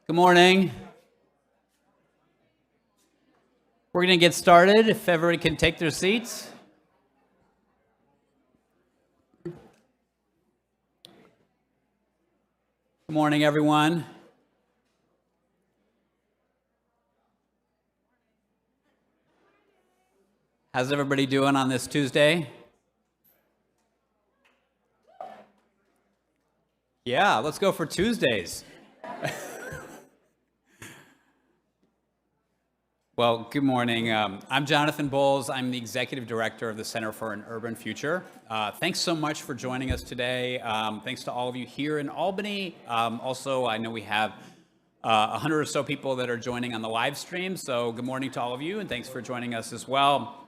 Good morning. We're going to get started. If everybody can take their seats. Good morning, everyone. How's everybody doing on this Tuesday? Yeah, let's go for Tuesdays. Well, good morning. I'm Jonathan Bowles. I'm the Executive Director of the Center for an Urban Future. Thanks so much for joining us today. Thanks to all of you here in Albany. Also, I know we have 100 or so people that are joining on the live stream. So good morning to all of you, and thanks for joining us as well.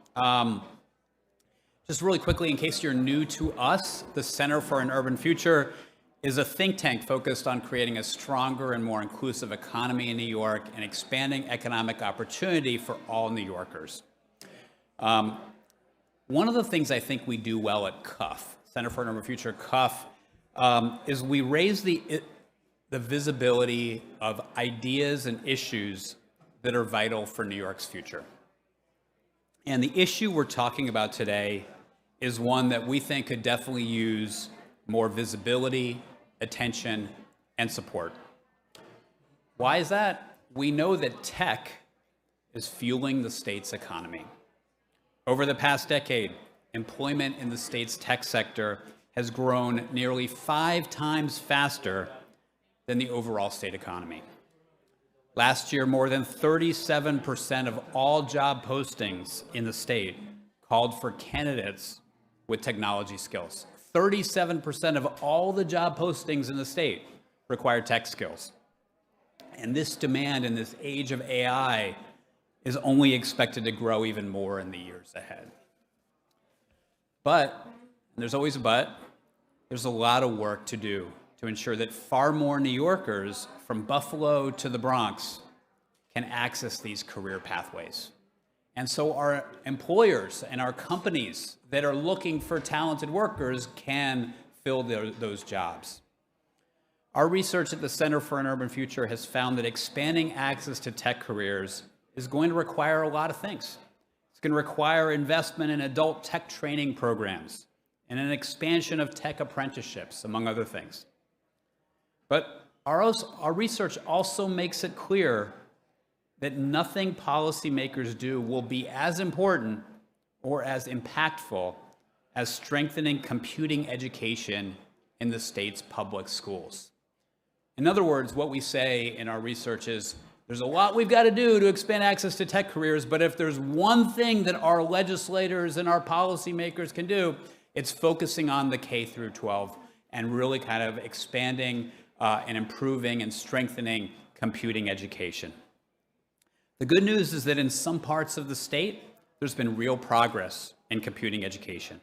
Just really quickly, in case you're new to us, the Center for an Urban Future is a think tank focused on creating a stronger and more inclusive economy in New York and expanding economic opportunity for all New Yorkers. One of the things I think we do well at CUF, Center for an Urban Future, CUF, is we raise the visibility of ideas and issues that are vital for New York's future. And the issue we're talking about today is one that we think could definitely use more visibility, attention, and support. Why is that? We know that tech is fueling the state's economy. Over the past decade, employment in the state's tech sector has grown nearly 5 times faster than the overall state economy. Last year, more than 37% of all job postings in the state called for candidates with technology skills. 37% of all the job postings in the state require tech skills. And this demand in this age of AI is only expected to grow even more in the years ahead. But, and there's always a but, there's a lot of work to do to ensure that far more New Yorkers from Buffalo to the Bronx can access these career pathways. And so our employers and our companies that are looking for talented workers can fill those jobs. Our research at the Center for an Urban Future has found that expanding access to tech careers is going to require a lot of things. It's going to require investment in adult tech training programs and an expansion of tech apprenticeships, among other things. But our research also makes it clear that nothing policymakers do will be as important or as impactful as strengthening computing education in the state's public schools. In other words, what we say in our research is there's a lot we've got to do to expand access to tech careers, but if there's one thing that our legislators and our policymakers can do, it's focusing on the K through 12 and really kind of expanding and improving and strengthening computing education. The good news is that in some parts of the state, there's been real progress in computing education.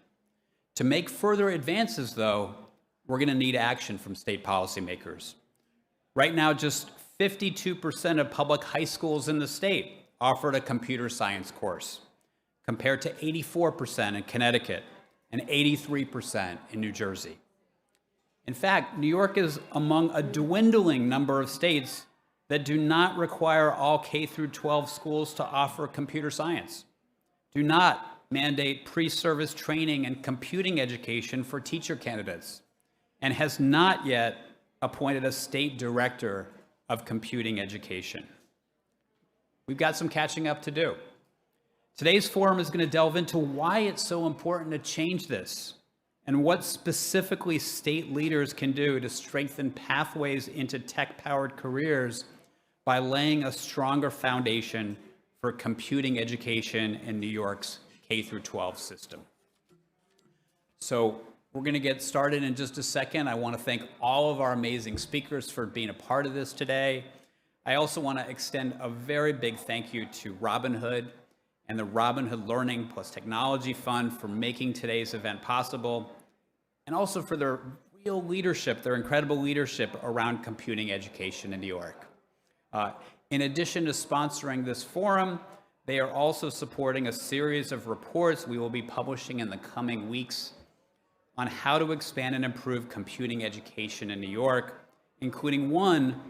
To make further advances, though, we're going to need action from state policymakers. Right now, just 52% of public high schools in the state offered a computer science course, compared to 84% in Connecticut and 83% in New Jersey. In fact, New York is among a dwindling number of states that do not require all K through 12 schools to offer computer science, do not mandate pre-service training and computing education for teacher candidates, and has not yet appointed a state director of computing education. We've got some catching up to do. Today's forum is going to delve into why it's so important to change this and what specifically state leaders can do to strengthen pathways into tech-powered careers by laying a stronger foundation for computing education in New York's K through 12 system. So we're going to get started in just a second. I want to thank all of our amazing speakers for being a part of this today. I also want to extend a very big thank you to Robinhood and the Robinhood Learning Plus Technology Fund for making today's event possible, and also for their real leadership, their incredible leadership around computing education in New York. In addition to sponsoring this forum, they are also supporting a series of reports we will be publishing in the coming weeks on how to expand and improve computing education in New York, including one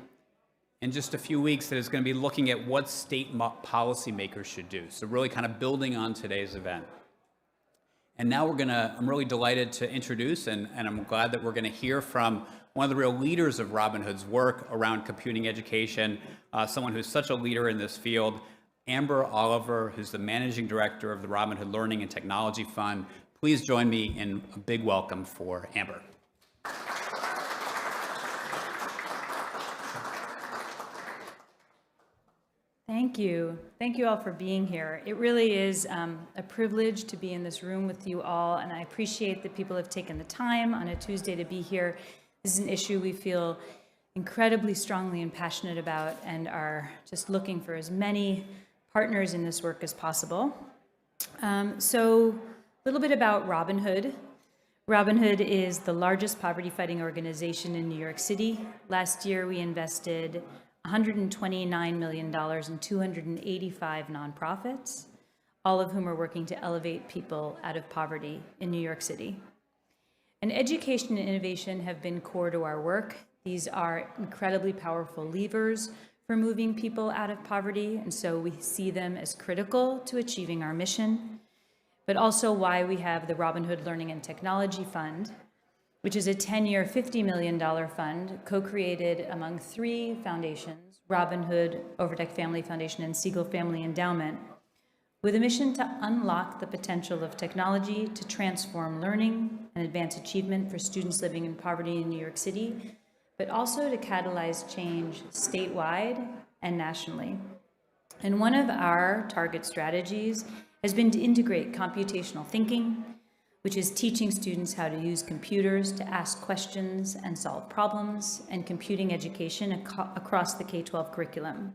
in just a few weeks that is going to be looking at what state policymakers should do. So really kind of building on today's event. And now I'm really delighted to introduce, and I'm glad that we're going to hear from one of the real leaders of Robin Hood's work around computing education, someone who's such a leader in this field, Amber Oliver, who's the managing director of the Robin Hood Learning and Technology Fund. Please join me in a big welcome for Amber. Thank you. Thank you all for being here. It really is a privilege to be in this room with you all, and I appreciate that people have taken the time on a Tuesday to be here. This is an issue we feel incredibly strongly and passionate about and are just looking for as many partners in this work as possible. So a little bit about Robin Hood. Robin Hood is the largest poverty fighting organization in New York City. Last year, we invested $129 million in 285 nonprofits, all of whom are working to elevate people out of poverty in New York City. And education and innovation have been core to our work. These are incredibly powerful levers for moving people out of poverty, and so we see them as critical to achieving our mission, but also why we have the Robin Hood Learning and Technology Fund, which is a 10-year, $50 million fund co-created among three foundations, Robin Hood, Overdeck Family Foundation, and Siegel Family Endowment, with a mission to unlock the potential of technology to transform learning and advance achievement for students living in poverty in New York City, but also to catalyze change statewide and nationally. And one of our target strategies has been to integrate computational thinking, which is teaching students how to use computers to ask questions and solve problems, and computing education across the K-12 curriculum.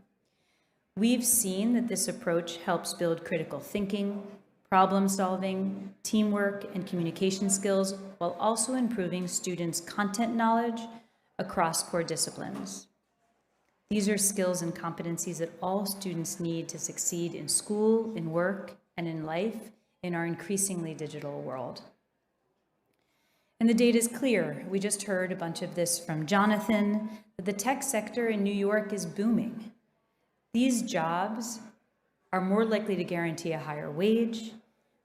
We've seen that this approach helps build critical thinking, problem solving, teamwork, and communication skills, while also improving students' content knowledge across core disciplines. These are skills and competencies that all students need to succeed in school, in work, and in life in our increasingly digital world. And the data is clear. We just heard a bunch of this from Jonathan, that the tech sector in New York is booming. These jobs are more likely to guarantee a higher wage,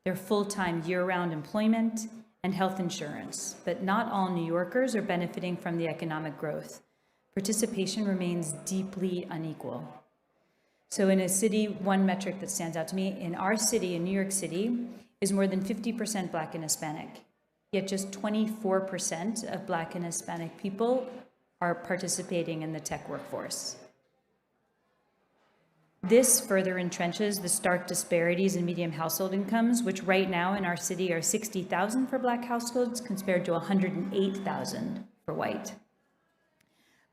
they're full-time year-round employment, and health insurance, but not all New Yorkers are benefiting from the economic growth. Participation remains deeply unequal. So in a city, one metric that stands out to me, in our city, in New York City, is more than 50% Black and Hispanic, yet just 24% of Black and Hispanic people are participating in the tech workforce. This further entrenches the stark disparities in median household incomes, which right now in our city are $60,000 for Black households compared to $108,000 for white.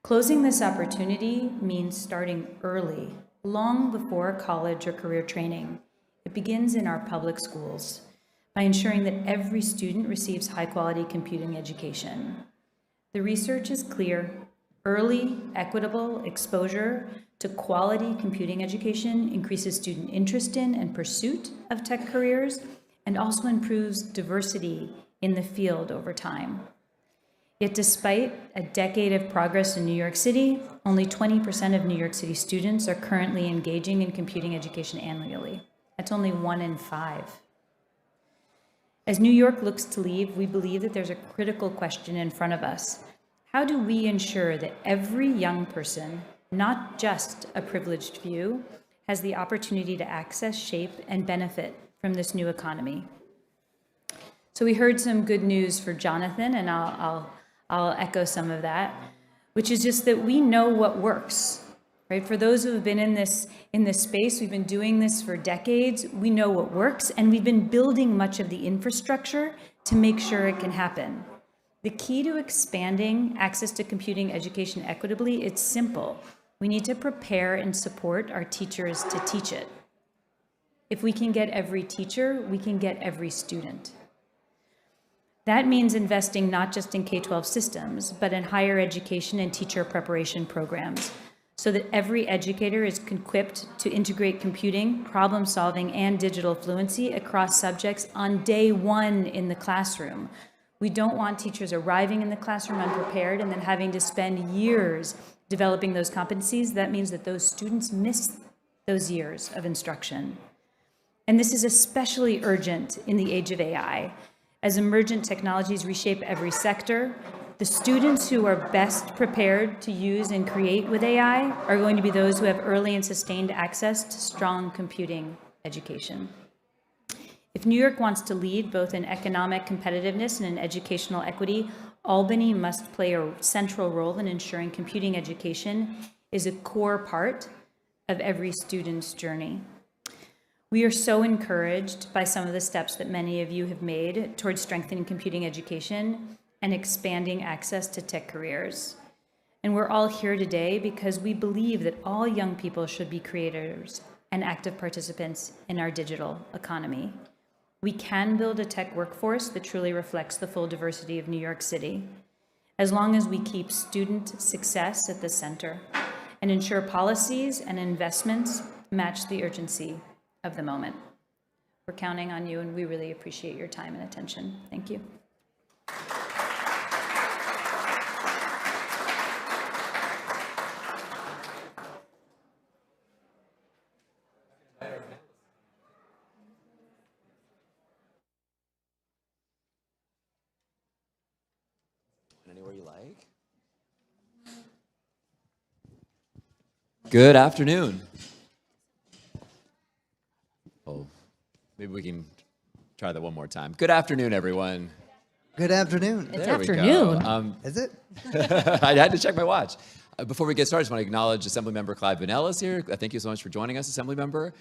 Closing this opportunity means starting early, long before college or career training. It begins in our public schools by ensuring that every student receives high-quality computing education. The research is clear. Early, equitable exposure to quality computing education increases student interest in and pursuit of tech careers, and also improves diversity in the field over time. Yet despite a decade of progress in New York City, only 20% of New York City students are currently engaging in computing education annually. That's only 1 in 5. As New York looks to leave, we believe that there's a critical question in front of us. How do we ensure that every young person, not just a privileged few, has the opportunity to access, shape, and benefit from this new economy? So we heard some good news for Jonathan, and I'll echo some of that, which is just that we know what works, right? For those who have been in this space, we've been doing this for decades, we know what works, and we've been building much of the infrastructure to make sure it can happen. The key to expanding access to computing education equitably, it's simple. We need to prepare and support our teachers to teach it. If we can get every teacher, we can get every student. That means investing not just in K-12 systems, but in higher education and teacher preparation programs, so that every educator is equipped to integrate computing, problem solving, and digital fluency across subjects on day one in the classroom. We don't want teachers arriving in the classroom unprepared and then having to spend years developing those competencies, that means that those students miss those years of instruction. And this is especially urgent in the age of AI. As emergent technologies reshape every sector, the students who are best prepared to use and create with AI are going to be those who have early and sustained access to strong computing education. If New York wants to lead both in economic competitiveness and in educational equity, Albany must play a central role in ensuring computing education is a core part of every student's journey. We are so encouraged by some of the steps that many of you have made towards strengthening computing education and expanding access to tech careers. And we're all here today because we believe that all young people should be creators and active participants in our digital economy. We can build a tech workforce that truly reflects the full diversity of New York City, as long as we keep student success at the center and ensure policies and investments match the urgency of the moment. We're counting on you, and we really appreciate your time and attention. Thank you. Anywhere you like. Good afternoon. Oh, maybe we can try that one more time. Good afternoon, everyone. Good afternoon. It's There afternoon. we go. Is it? I had to check my watch. Before we get started, I just want to acknowledge Assemblymember Clive Vanell is here. Thank you so much for joining us, Assemblymember.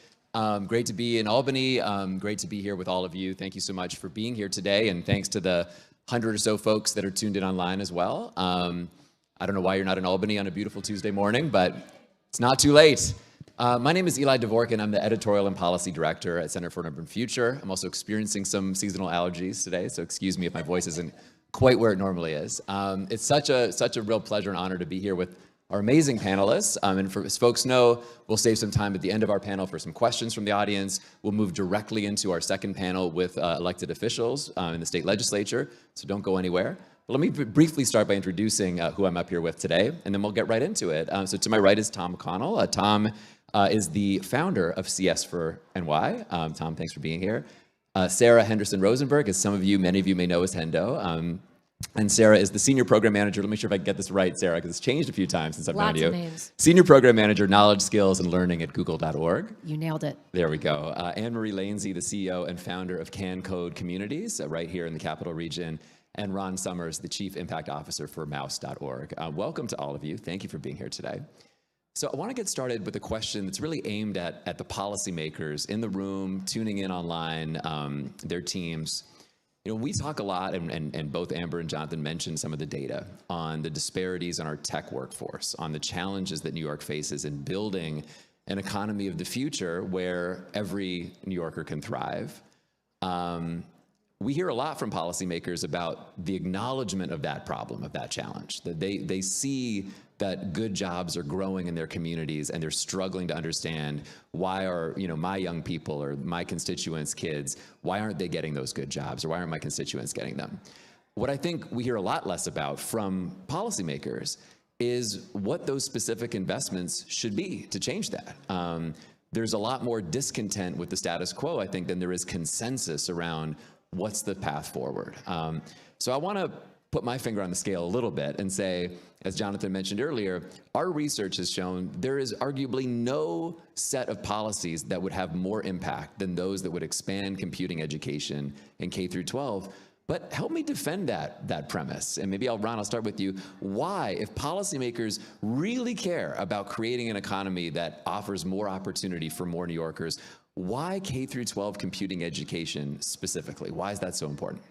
Great to be in Albany. Great to be here with all of you. Thank you so much for being here today, and thanks to the 100 or so folks that are tuned in online as well. I don't know why you're not in Albany on a beautiful Tuesday morning, but it's not too late. My name is Eli Dvorkin. I'm the Editorial and Policy Director at Center for an Urban Future. I'm also experiencing some seasonal allergies today, so excuse me if my voice isn't quite where it normally is. It's such a real pleasure and honor to be here with our amazing panelists. And as folks know, we'll save some time at the end of our panel for some questions from the audience. We'll move directly into our second panel with elected officials in the state legislature, so don't go anywhere. But let me briefly start by introducing who I'm up here with today, and then we'll get right into it. So to my right is Tom McConnell. Tom is the founder of CS for NY. Tom, thanks for being here. Sarah Henderson Rosenberg, as many of you may know as Hendo. And Sarah is the Senior Program Manager. Let me make sure if I can get this right, Sarah, because it's changed a few times since I've known you. Lots of names. Senior Program Manager, Knowledge, Skills, and Learning at google.org. You nailed it. There we go. Anne-Marie Lansey, the CEO and founder of Can Code Communities, right here in the Capital Region. And Ron Summers, the Chief Impact Officer for mouse.org. Welcome to all of you. Thank you for being here today. So I want to get started with a question that's really aimed at the policymakers in the room, tuning in online, their teams. You know, we talk a lot, and both Amber and Jonathan mentioned some of the data on the disparities in our tech workforce, on the challenges that New York faces in building an economy of the future where every New Yorker can thrive. We hear a lot from policymakers about the acknowledgement of that problem, of that challenge, that they see that good jobs are growing in their communities and they're struggling to understand why are, my young people or my constituents' kids, why aren't they getting those good jobs, or why aren't my constituents getting them? What I think we hear a lot less about from policymakers is what those specific investments should be to change that. There's a lot more discontent with the status quo, I think, than there is consensus around what's the path forward. So I want to put my finger on the scale a little bit and say, as Jonathan mentioned earlier, our research has shown there is arguably no set of policies that would have more impact than those that would expand computing education in K through 12. But help me defend that premise. And maybe Ron, I'll start with you. Why, if policymakers really care about creating an economy that offers more opportunity for more New Yorkers, why K through 12 computing education specifically? Why is that so important?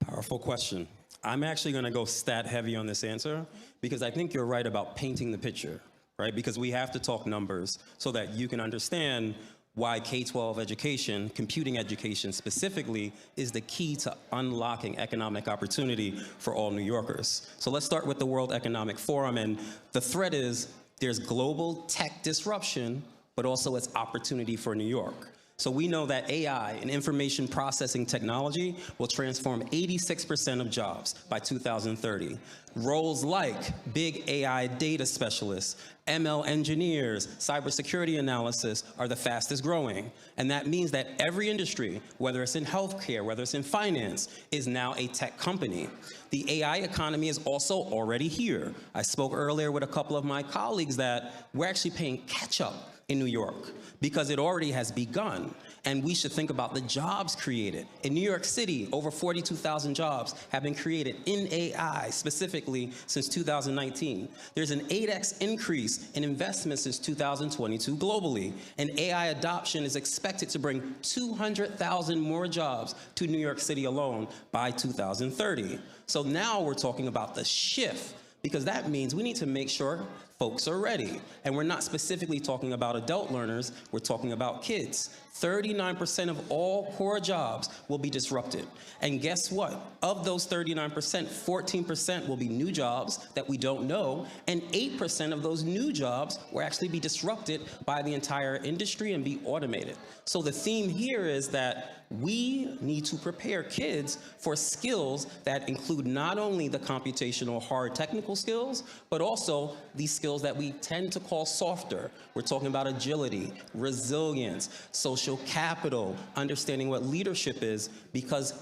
Powerful question. I'm actually going to go stat heavy on this answer because I think you're right about painting the picture, right? Because we have to talk numbers so that you can understand why K-12 education, computing education specifically, is the key to unlocking economic opportunity for all New Yorkers. So let's start with the World Economic Forum, and the thread is there's global tech disruption, but also it's opportunity for New York. So we know that AI and information processing technology will transform 86% of jobs by 2030. Roles like big AI data specialists, ML engineers, cybersecurity analysis are the fastest growing. And that means that every industry, whether it's in healthcare, whether it's in finance, is now a tech company. The AI economy is also already here. I spoke earlier with a couple of my colleagues that we're actually paying catch up in New York because it already has begun. And we should think about the jobs created. In New York City, over 42,000 jobs have been created in AI, specifically since 2019. There's an 8x increase in investment since 2022 globally. And AI adoption is expected to bring 200,000 more jobs to New York City alone by 2030. So now we're talking about the shift, because that means we need to make sure folks are ready. And we're not specifically talking about adult learners, we're talking about kids. 39% of all core jobs will be disrupted. And guess what? Of those 39%, 14% will be new jobs that we don't know, and 8% of those new jobs will actually be disrupted by the entire industry and be automated. So the theme here is that we need to prepare kids for skills that include not only the computational hard technical skills, but also these skills that we tend to call softer. We're talking about agility, resilience, social capital, understanding what leadership is, because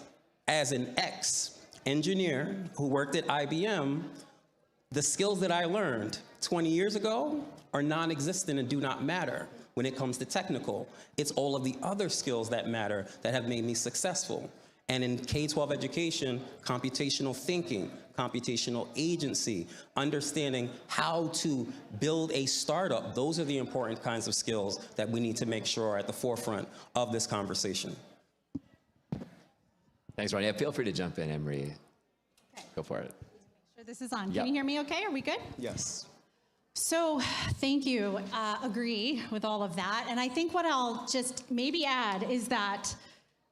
as an ex-engineer who worked at IBM, the skills that I learned 20 years ago are non-existent and do not matter. When it comes to technical, it's all of the other skills that matter that have made me successful. And in K-12 education, computational thinking, computational agency, understanding how to build a startup, those are the important kinds of skills that we need to make sure are at the forefront of this conversation. Thanks, Ronnie. Feel free to jump in, Emery. Okay. Go for it. Sure, this is on. Yep. Can you hear me okay? Are we good? Yes. So thank you. Agree with all of that. And I think what I'll just maybe add is that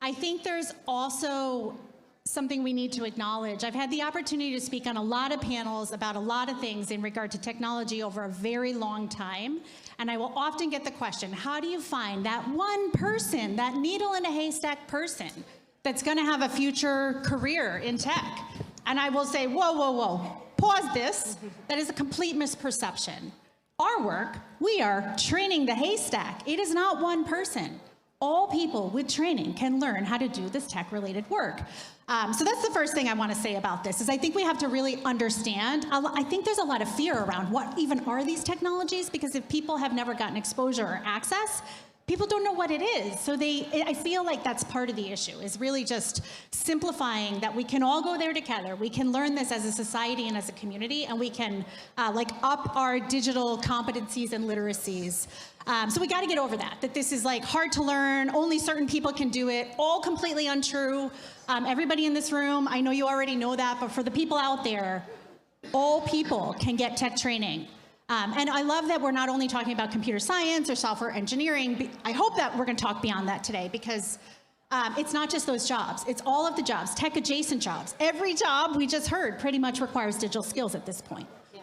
I think there's also something we need to acknowledge. I've had the opportunity to speak on a lot of panels about a lot of things in regard to technology over a very long time. And I will often get the question, how do you find that one person, that needle in a haystack person, that's going to have a future career in tech? And I will say, whoa, whoa, whoa. Pause this. That is a complete misperception. Our work, we are training the haystack. It is not one person. All people with training can learn how to do this tech-related work. So that's the first thing I want to say about this, is I think we have to really understand. I think there's a lot of fear around what even are these technologies, because if people have never gotten exposure or access, people don't know what it is. So I feel like that's part of the issue, is really just simplifying that we can all go there together. We can learn this as a society and as a community, and we can up our digital competencies and literacies. So we got to get over that this is hard to learn, only certain people can do it, all completely untrue. Everybody in this room, I know you already know that, but for the people out there, all people can get tech training. And I love that we're not only talking about computer science or software engineering. I hope that we're going to talk beyond that today, because it's not just those jobs. It's all of the jobs, tech-adjacent jobs. Every job we just heard pretty much requires digital skills at this point. Yeah,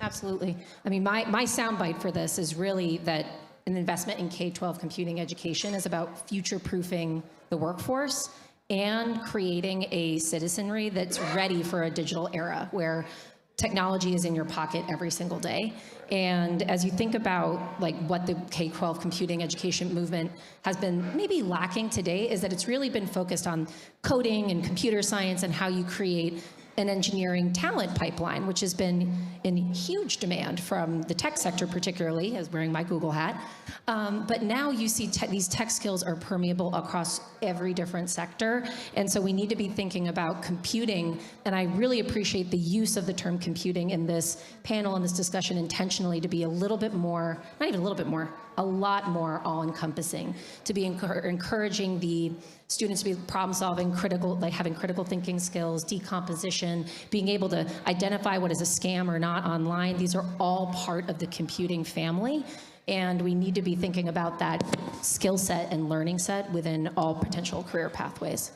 absolutely. I mean, my soundbite for this is really that an investment in K-12 computing education is about future-proofing the workforce and creating a citizenry that's ready for a digital era where technology is in your pocket every single day. And as you think about what the K-12 computing education movement has been maybe lacking today, is that it's really been focused on coding and computer science and how you create an engineering talent pipeline, which has been in huge demand from the tech sector, particularly, as wearing my Google hat. But now you see these tech skills are permeable across every different sector. And so we need to be thinking about computing. And I really appreciate the use of the term computing in this panel and this discussion intentionally, to be a little bit more, not even a little bit more, a lot more all-encompassing, to be encouraging the students to be problem-solving, having critical thinking skills, decomposition, being able to identify what is a scam or not online. These are all part of the computing family, and we need to be thinking about that skill set and learning set within all potential career pathways.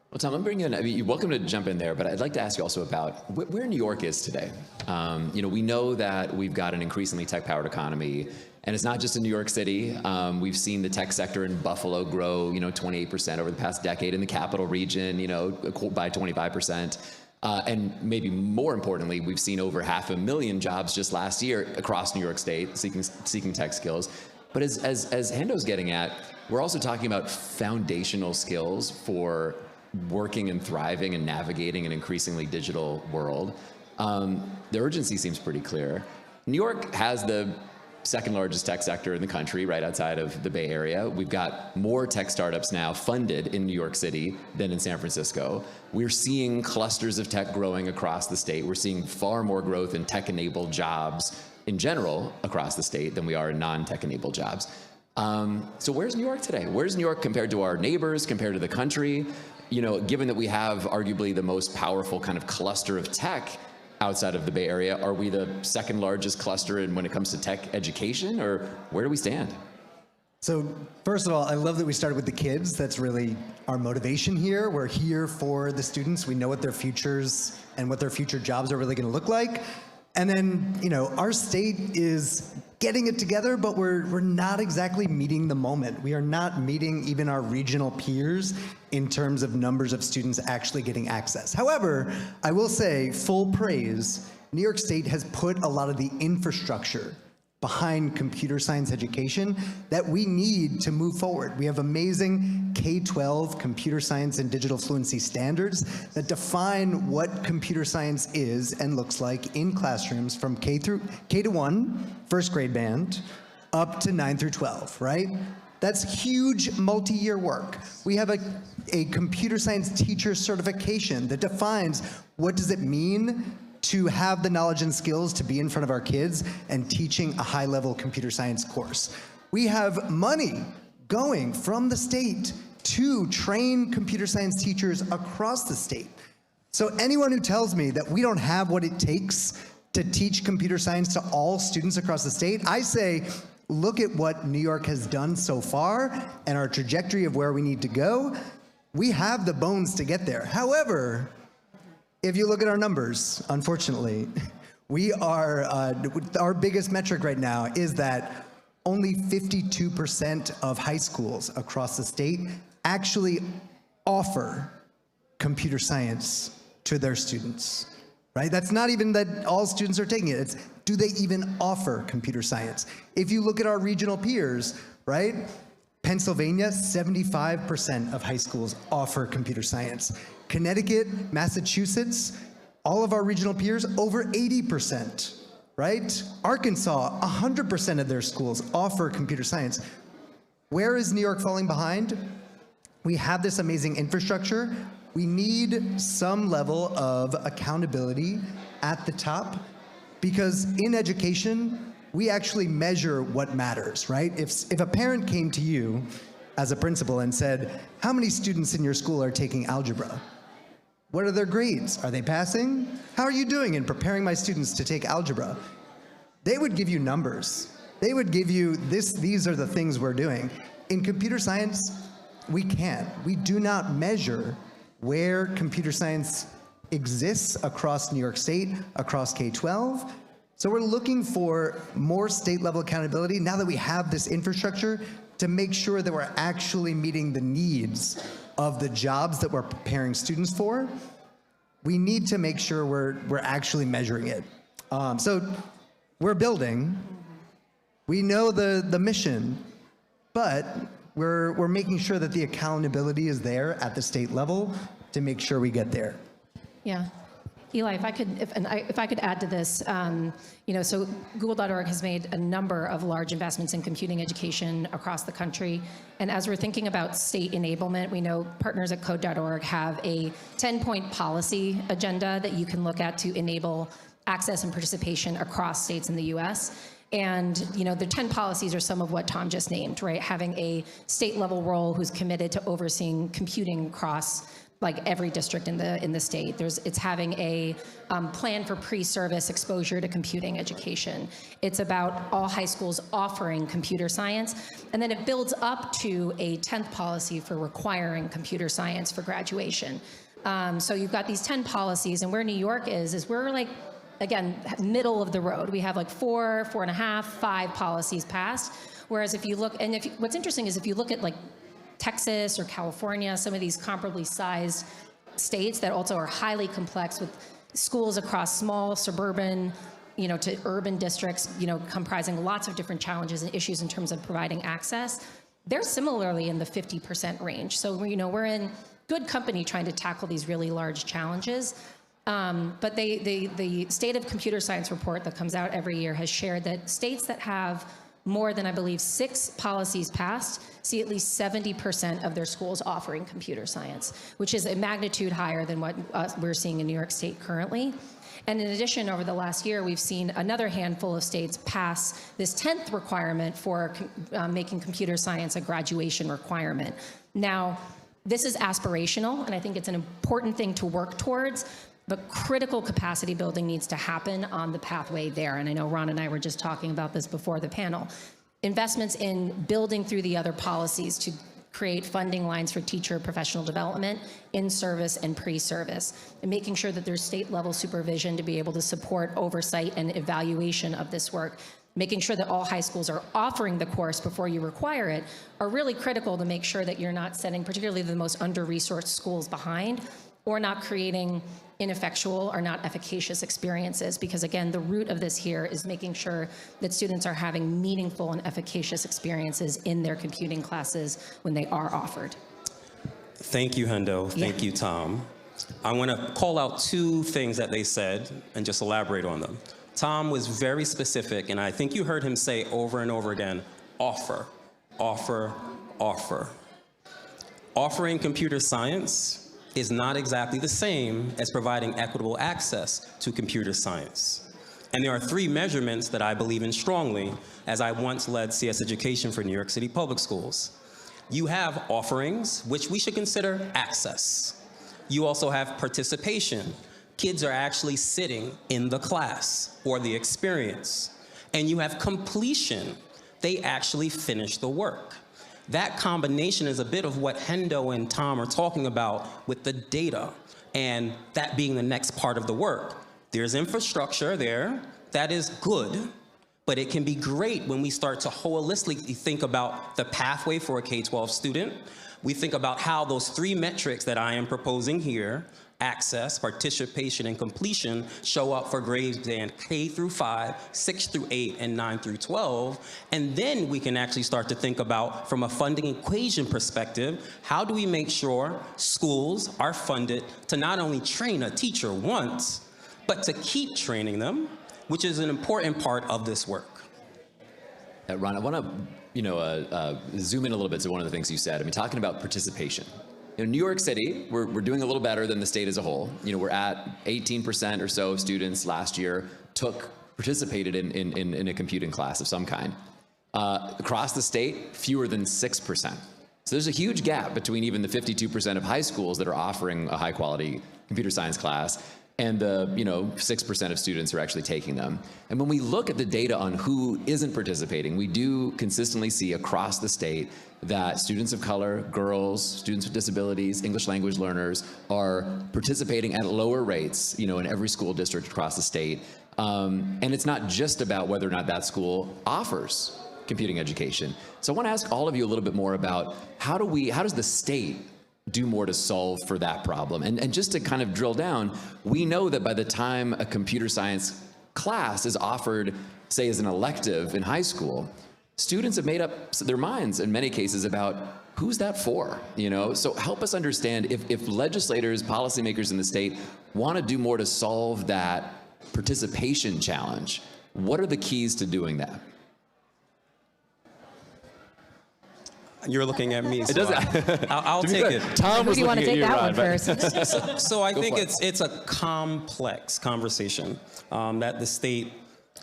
Well, Tom, I'm bringing in, you're welcome to jump in there, but I'd like to ask you also about where New York is today. We know that we've got an increasingly tech-powered economy, and it's not just in New York City. We've seen the tech sector in Buffalo grow, 28% over the past decade, in the capital region, by 25%. And maybe more importantly, we've seen over 500,000 jobs just last year across New York State seeking tech skills. But as Hendo's getting at, we're also talking about foundational skills for working and thriving and navigating an increasingly digital world. The urgency seems pretty clear. New York has the second largest tech sector in the country, right outside of the Bay Area. We've got more tech startups now funded in New York City than in San Francisco. We're seeing clusters of tech growing across the state. We're seeing far more growth in tech-enabled jobs in general across the state than we are in non-tech-enabled jobs. So where's New York today? Where's New York compared to our neighbors, compared to the country? You know, given that we have arguably the most powerful kind of cluster of tech outside of the Bay Area, are we the second largest cluster when it comes to tech education, or where do we stand? So first of all, I love that we started with the kids. That's really our motivation here. We're here for the students. We know what their futures and what their future jobs are really going to look like. And then, you know, our state is getting it together, but we're not exactly meeting the moment. We are not meeting even our regional peers in terms of numbers of students actually getting access. However, I will say, full praise, New York State has put a lot of the infrastructure behind computer science education that we need to move forward. We have amazing K-12 computer science and digital fluency standards that define what computer science is and looks like in classrooms from K to 1, first grade band, up to 9 through 12, right? That's huge multi-year work. We have a computer science teacher certification that defines what does it mean to have the knowledge and skills to be in front of our kids and teaching a high-level computer science course. We have money going from the state to train computer science teachers across the state. So anyone who tells me that we don't have what it takes to teach computer science to all students across the state, I say, look at what New York has done so far and our trajectory of where we need to go. We have the bones to get there. However, if you look at our numbers, unfortunately, we are, our biggest metric right now is that only 52% of high schools across the state actually offer computer science to their students, right? That's not even that all students are taking it. It's, do they even offer computer science? If you look at our regional peers, right? Pennsylvania, 75% of high schools offer computer science. Connecticut, Massachusetts, all of our regional peers, over 80%, right? Arkansas, 100% of their schools offer computer science. Where is New York falling behind? We have this amazing infrastructure. We need some level of accountability at the top, because in education, we actually measure what matters, right? If a parent came to you as a principal and said, how many students in your school are taking algebra? What are their grades? Are they passing? How are you doing in preparing my students to take algebra? They would give you numbers. They would give you these are the things we're doing. In computer science, we can't. We do not measure where computer science exists across New York State, across K-12. So we're looking for more state-level accountability now that we have this infrastructure to make sure that we're actually meeting the needs of the jobs that we're preparing students for. We need to make sure we're actually measuring it. So we're building. We know the mission, but we're making sure that the accountability is there at the state level to make sure we get there. Yeah. Eli, if I could add to this, you know, so Google.org has made a number of large investments in computing education across the country. And as we're thinking about state enablement, we know partners at Code.org have a 10-point policy agenda that you can look at to enable access and participation across states in the US. And, you know, the 10 policies are some of what Tom just named, right? Having a state level role who's committed to overseeing computing across like every district in the state. It's having a plan for pre-service exposure to computing education. It's about all high schools offering computer science, and then it builds up to a 10th policy for requiring computer science for graduation. So you've got these 10 policies, and where New York is we're like, again, middle of the road. We have like 4.5, 5 policies passed. Whereas if you look, and what's interesting is if you look at like Texas or California, some of these comparably sized states that also are highly complex with schools across small, suburban, to urban districts, comprising lots of different challenges and issues in terms of providing access, they're similarly in the 50% range. So, we're in good company trying to tackle these really large challenges. But the State of Computer Science report that comes out every year has shared that states that have more than, I believe, 6 policies passed see at least 70% of their schools offering computer science, which is a magnitude higher than what we're seeing in New York State currently. And in addition, over the last year, we've seen another handful of states pass this 10th requirement for making computer science a graduation requirement. Now, this is aspirational, and I think it's an important thing to work towards, but critical capacity building needs to happen on the pathway there. And I know Ron and I were just talking about this before the panel. Investments in building through the other policies to create funding lines for teacher professional development, in-service and pre-service, and making sure that there's state-level supervision to be able to support oversight and evaluation of this work, making sure that all high schools are offering the course before you require it, are really critical to make sure that you're not setting particularly the most under-resourced schools behind, or not creating ineffectual or not efficacious experiences, because again, the root of this here is making sure that students are having meaningful and efficacious experiences in their computing classes when they are offered. Thank you, Hendo. Thank you, Tom. I want to call out 2 things that they said and just elaborate on them. Tom was very specific, and I think you heard him say over and over again, offer, offer, offer. Offering computer science is not exactly the same as providing equitable access to computer science. And there are 3 measurements that I believe in strongly, as I once led CS Education for New York City Public Schools. You have offerings, which we should consider access. You also have participation. Kids are actually sitting in the class or the experience. And you have completion. They actually finish the work. That combination is a bit of what Hendo and Tom are talking about with the data, and that being the next part of the work. There's infrastructure there that is good, but it can be great when we start to holistically think about the pathway for a K-12 student. We think about how those 3 metrics that I am proposing here, access, participation, and completion, show up for grades in K through 5, 6 through 8, and 9 through 12. And then we can actually start to think about, from a funding equation perspective, how do we make sure schools are funded to not only train a teacher once, but to keep training them, which is an important part of this work. Ron, I want to zoom in a little bit to one of the things you said. I mean, talking about participation. In New York City, we're doing a little better than the state as a whole. We're at 18% or so of students last year participated in a computing class of some kind. Across the state, fewer than 6%. So there's a huge gap between even the 52% of high schools that are offering a high quality computer science class and the 6% of students who are actually taking them. And when we look at the data on who isn't participating, we do consistently see across the state that students of color, girls, students with disabilities, English language learners are participating at lower rates, in every school district across the state. And it's not just about whether or not that school offers computing education. So I want to ask all of you a little bit more about how does the state do more to solve for that problem? And just to kind of drill down, we know that by the time a computer science class is offered, say as an elective in high school, students have made up their minds in many cases about who's that for, So help us understand if legislators, policymakers in the state want to do more to solve that participation challenge, what are the keys to doing that? You're looking at me, so I'll take it. Tom, who do you want to take that one first? So I think it's a complex conversation that the state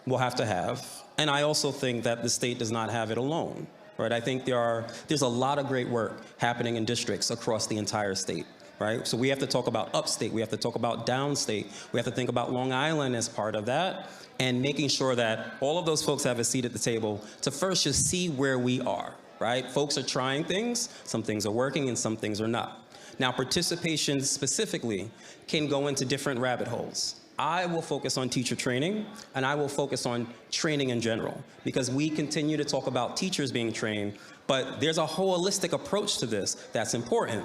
will have to have. And I also think that the state does not have it alone, right? I think there's a lot of great work happening in districts across the entire state, right? So we have to talk about upstate, we have to talk about downstate, we have to think about Long Island as part of that, and making sure that all of those folks have a seat at the table to first just see where we are, right? Folks are trying things, some things are working and some things are not. Now, participation specifically can go into different rabbit holes. I will focus on teacher training, and I will focus on training in general, because we continue to talk about teachers being trained, but there's a holistic approach to this that's important.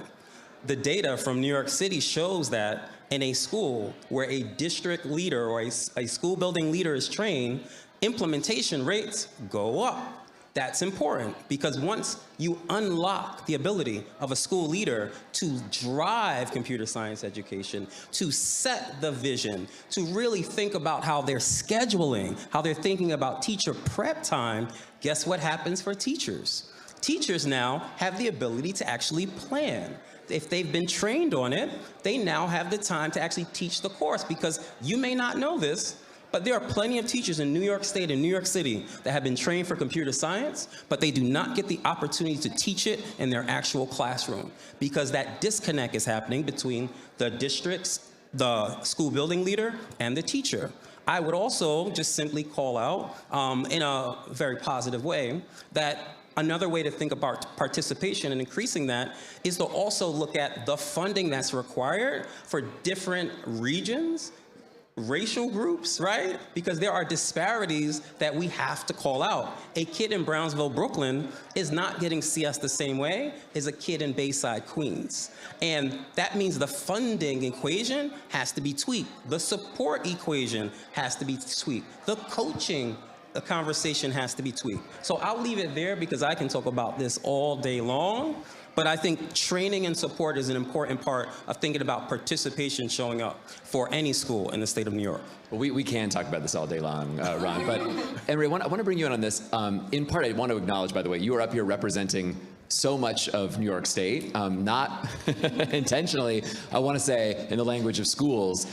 the data from New York City shows that in a school where a district leader or a school building leader is trained, implementation rates go up. That's important because once you unlock the ability of a school leader to drive computer science education, to set the vision, to really think about how they're scheduling, how they're thinking about teacher prep time, guess what happens for teachers? Teachers now have the ability to actually plan. If they've been trained on it, they now have the time to actually teach the course because you may not know this, but there are plenty of teachers in New York State and New York City that have been trained for computer science, but they do not get the opportunity to teach it in their actual classroom because that disconnect is happening between the districts, the school building leader, and the teacher. I would also just simply call out in a very positive way that another way to think about participation and increasing that is to also look at the funding that's required for different regions, racial groups, right? Because there are disparities that we have to call out. A kid in Brownsville, Brooklyn is not getting CS the same way as a kid in Bayside, Queens. And that means the funding equation has to be tweaked. The support equation has to be tweaked. The coaching conversation has to be tweaked. So I'll leave it there because I can talk about this all day long. But I think training and support is an important part of thinking about participation showing up for any school in the state of New York. Well, we can talk about this all day long, Ron. But Emery, I want to bring you in on this. In part, I want to acknowledge, by the way, you are up here representing so much of New York State, not intentionally. I want to say, in the language of schools,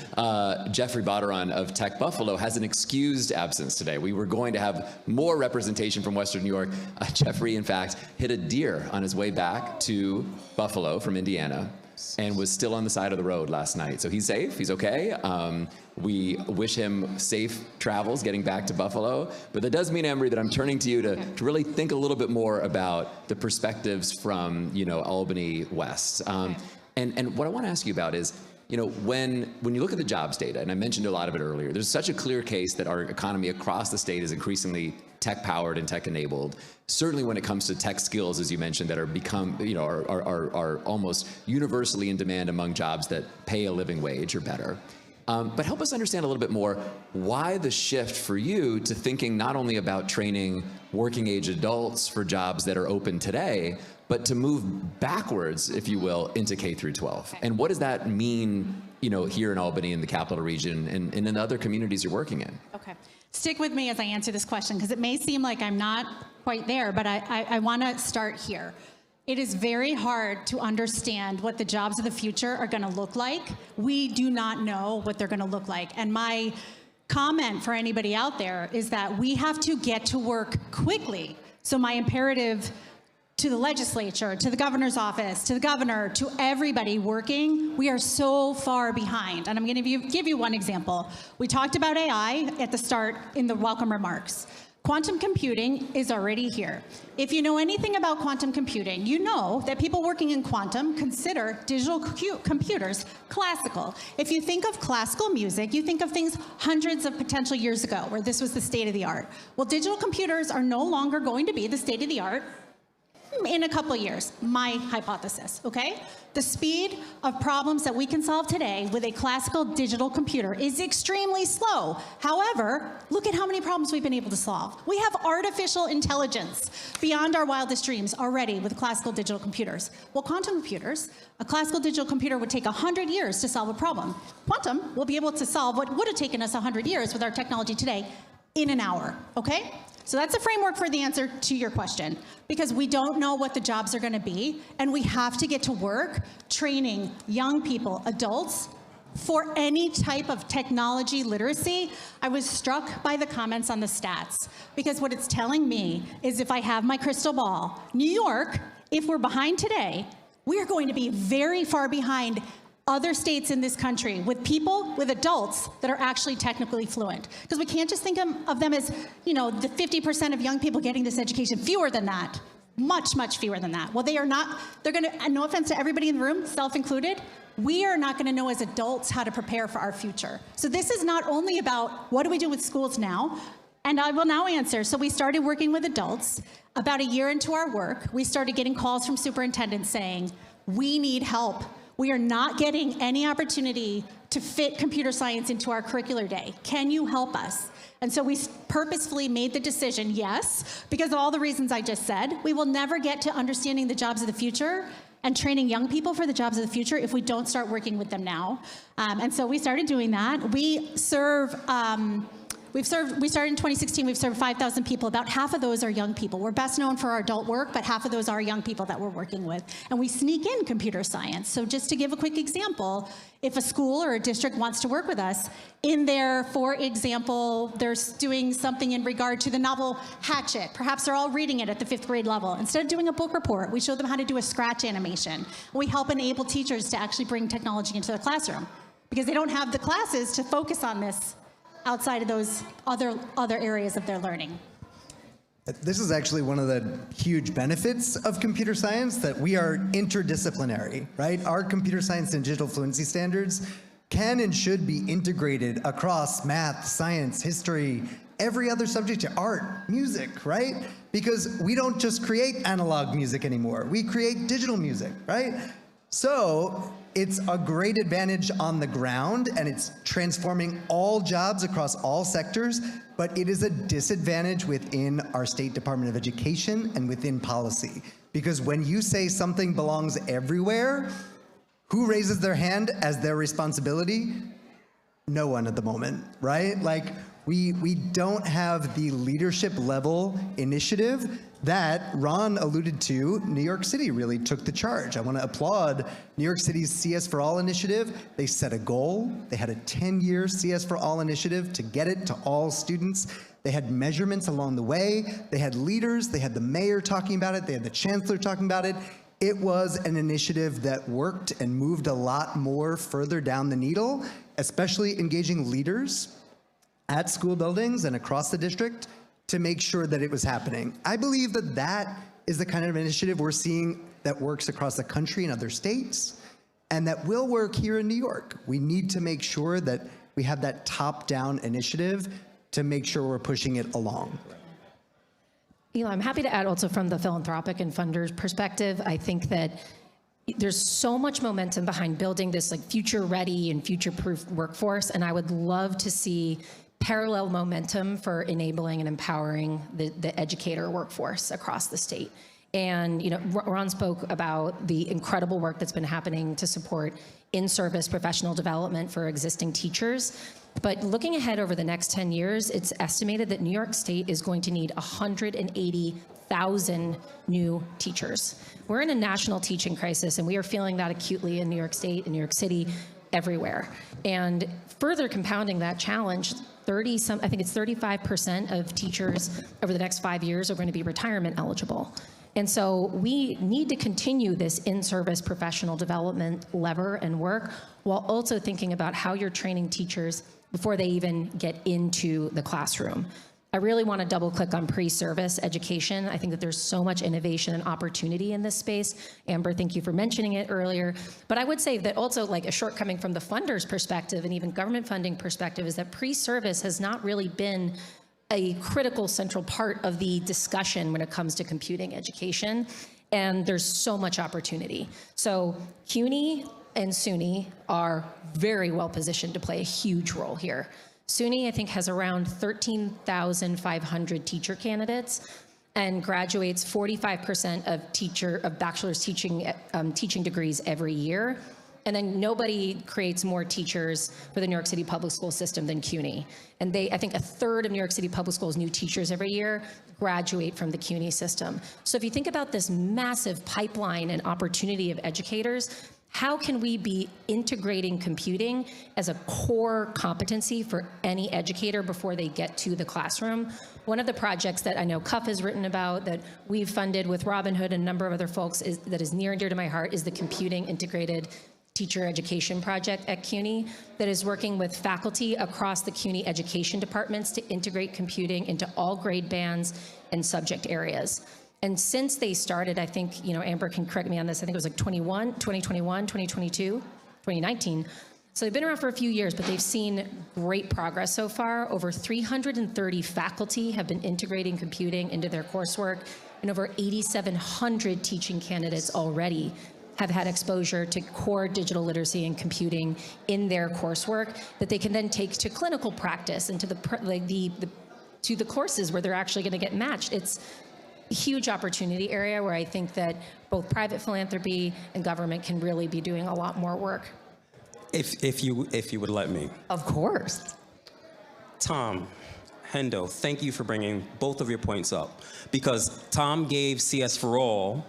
Jeffrey Botteron of Tech Buffalo has an excused absence today. We were going to have more representation from Western New York. Jeffrey, in fact, hit a deer on his way back to Buffalo from Indiana and was still on the side of the road last night. So he's safe, he's okay. We wish him safe travels getting back to Buffalo. But that does mean, Emery, that I'm turning to you to really think a little bit more about the perspectives from, Albany West. And what I want to ask you about is, when you look at the jobs data, and I mentioned a lot of it earlier, there's such a clear case that our economy across the state is increasingly tech-powered and tech-enabled. Certainly when it comes to tech skills, as you mentioned, that are almost universally in demand among jobs that pay a living wage or better. But help us understand a little bit more why the shift for you to thinking not only about training working-age adults for jobs that are open today, but to move backwards, if you will, into K through 12. Okay. And what does that mean, here in Albany, in the capital region, and in other communities you're working in? Okay. Stick with me as I answer this question, because it may seem like I'm not quite there, but I want to start here. It is very hard to understand what the jobs of the future are going to look like. We do not know what they're going to look like. And my comment for anybody out there is that we have to get to work quickly. So my imperative to the legislature, to the governor's office, to the governor, to everybody working, we are so far behind. And I'm going to give you one example. We talked about AI at the start in the welcome remarks. Quantum computing is already here. If you know anything about quantum computing, you know that people working in quantum consider digital computers classical. If you think of classical music, you think of things hundreds of potential years ago where this was the state of the art. Well, digital computers are no longer going to be the state of the art in a couple of years, my hypothesis, okay? The speed of problems that we can solve today with a classical digital computer is extremely slow. However, look at how many problems we've been able to solve. We have artificial intelligence beyond our wildest dreams already with classical digital computers. Well, quantum computers, a classical digital computer would take 100 years to solve a problem. Quantum will be able to solve what would have taken us 100 years with our technology today in an hour, okay? So that's a framework for the answer to your question, because we don't know what the jobs are going to be, and we have to get to work training young people, adults, for any type of technology literacy. I was struck by the comments on the stats, because what it's telling me is if I have my crystal ball, New York, if we're behind today, we are going to be very far behind other states in this country with people, with adults that are actually technically fluent. Because we can't just think of them as, the 50% of young people getting this education, fewer than that, much, much fewer than that. Well, they are not, they're gonna, and no offense to everybody in the room, self-included, we are not gonna know as adults how to prepare for our future. So this is not only about what do we do with schools now, and I will now answer. So we started working with adults. About a year into our work, we started getting calls from superintendents saying, we need help We are not getting any opportunity to fit computer science into our curricular day. Can you help us? And so we purposefully made the decision, yes, because of all the reasons I just said, we will never get to understanding the jobs of the future and training young people for the jobs of the future if we don't start working with them now. And so we started doing that. We started in 2016, we've served 5,000 people. About half of those are young people. We're best known for our adult work, but half of those are young people that we're working with. And we sneak in computer science. So just to give a quick example, if a school or a district wants to work with us, in there, for example, they're doing something in regard to the novel Hatchet. Perhaps they're all reading it at the 5th grade level. Instead of doing a book report, we show them how to do a scratch animation. We help enable teachers to actually bring technology into the classroom because they don't have the classes to focus on this outside of those other areas of their learning. This is actually one of the huge benefits of computer science, that we are interdisciplinary, right? Our computer science and digital fluency standards can and should be integrated across math, science, history, every other subject, art, music, right? Because we don't just create analog music anymore. We create digital music, right? So it's a great advantage on the ground, and it's transforming all jobs across all sectors, but it is a disadvantage within our State Department of Education and within policy. Because when you say something belongs everywhere, who raises their hand as their responsibility? No one at the moment, right? Like, we don't have the leadership level initiative that Ron alluded to. New York City really took the charge. I want to applaud New York City's CS for All initiative. They set a goal. They had a 10-year CS for All initiative to get it to all students. They had measurements along the way. They had leaders. They had the mayor talking about it. They had the chancellor talking about it. It was an initiative that worked and moved a lot more further down the needle, especially engaging leaders at school buildings and across the district to make sure that it was happening. I believe that that is the kind of initiative we're seeing that works across the country and other states, and that will work here in New York. We need to make sure that we have that top-down initiative to make sure we're pushing it along. Eli, I'm happy to add also from the philanthropic and funders perspective. I think that there's so much momentum behind building this like future-ready and future-proof workforce, and I would love to see parallel momentum for enabling and empowering the educator workforce across the state. And Ron spoke about the incredible work that's been happening to support in-service professional development for existing teachers. But looking ahead over the next 10 years, it's estimated that New York State is going to need 180,000 new teachers. We're in a national teaching crisis, and we are feeling that acutely in New York State, in New York City, everywhere. And further compounding that challenge, I think it's 35% of teachers over the next 5 years are going to be retirement eligible. And so we need to continue this in-service professional development lever and work, while also thinking about how you're training teachers before they even get into the classroom. I really want to double click on pre-service education. I think that there's so much innovation and opportunity in this space. Amber, thank you for mentioning it earlier. But I would say that also, like, a shortcoming from the funders' perspective and even government funding perspective is that pre-service has not really been a critical central part of the discussion when it comes to computing education. And there's so much opportunity. So CUNY and SUNY are very well positioned to play a huge role here. SUNY, I think, has around 13,500 teacher candidates and graduates 45% of bachelor's teaching degrees every year. And then nobody creates more teachers for the New York City public school system than CUNY. And I think a third of New York City public schools' new teachers every year graduate from the CUNY system. So if you think about this massive pipeline and opportunity of educators, how can we be integrating computing as a core competency for any educator before they get to the classroom? One of the projects that I know Cuff has written about, that we've funded with Robin Hood and a number of other folks, that is near and dear to my heart, is the Computing Integrated Teacher Education Project at CUNY, that is working with faculty across the CUNY education departments to integrate computing into all grade bands and subject areas. And since they started, I think, Amber can correct me on this, I think it was like 2021, 2022, 2019. So they've been around for a few years, but they've seen great progress so far. Over 330 faculty have been integrating computing into their coursework, and over 8,700 teaching candidates already have had exposure to core digital literacy and computing in their coursework that they can then take to clinical practice and to the courses where they're actually going to get matched. It's a huge opportunity area where I think that both private philanthropy and government can really be doing a lot more work. If you would let me. Of course. Tom, Hendo, thank you for bringing both of your points up, because Tom gave CS for All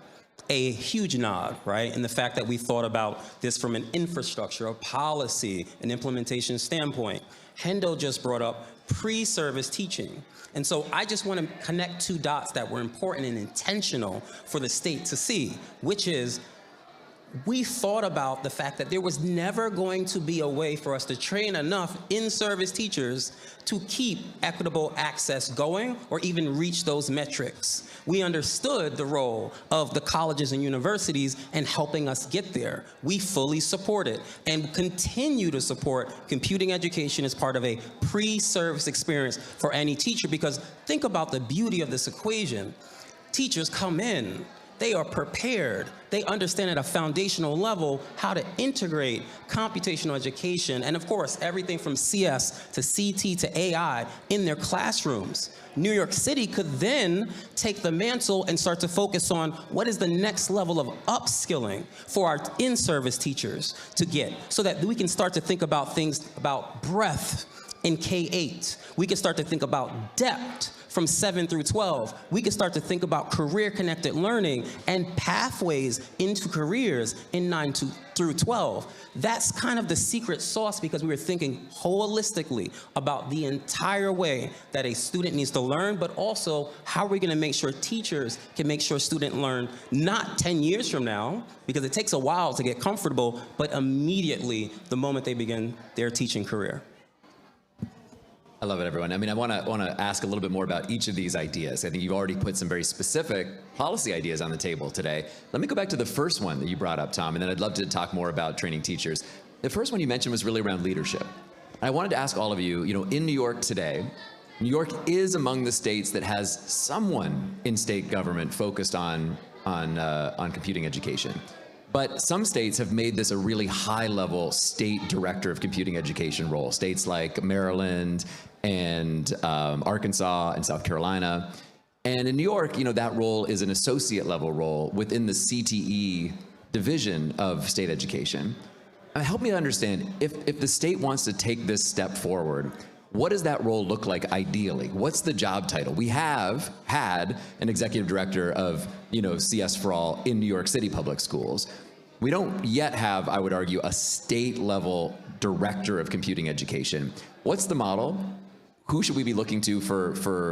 a huge nod, right? And the fact that we thought about this from an infrastructure, a policy, an implementation standpoint. Hendo just brought up pre-service teaching. And so I just want to connect two dots that were important and intentional for the state to see, which is we thought about the fact that there was never going to be a way for us to train enough in-service teachers to keep equitable access going or even reach those metrics. We understood the role of the colleges and universities in helping us get there. We fully support it and continue to support computing education as part of a pre-service experience for any teacher, because think about the beauty of this equation. Teachers come in, they are prepared. They understand at a foundational level how to integrate computational education and, of course, everything from CS to CT to AI in their classrooms. New York City could then take the mantle and start to focus on what is the next level of upskilling for our in-service teachers to get, so that we can start to think about things about breadth in K-8. We can start to think about depth from 7 through 12. We can start to think about career-connected learning and pathways into careers in 9 through 12. That's kind of the secret sauce, because we were thinking holistically about the entire way that a student needs to learn, but also how are we going to make sure teachers can make sure students learn not 10 years from now, because it takes a while to get comfortable, but immediately the moment they begin their teaching career. I love it, everyone. I mean, I want to ask a little bit more about each of these ideas. I think you've already put some very specific policy ideas on the table today. Let me go back to the first one that you brought up, Tom, and then I'd love to talk more about training teachers. The first one you mentioned was really around leadership. And I wanted to ask all of you, in New York today, New York is among the states that has someone in state government focused on computing education. But some states have made this a really high-level state director of computing education role. States like Maryland and Arkansas and South Carolina. And in New York, that role is an associate-level role within the CTE division of state education. Help me understand, if the state wants to take this step forward, what does that role look like ideally? What's the job title? We have had an executive director of, CS for All in New York City public schools. We don't yet have, I would argue, a state-level director of computing education. What's the model? Who should we be looking to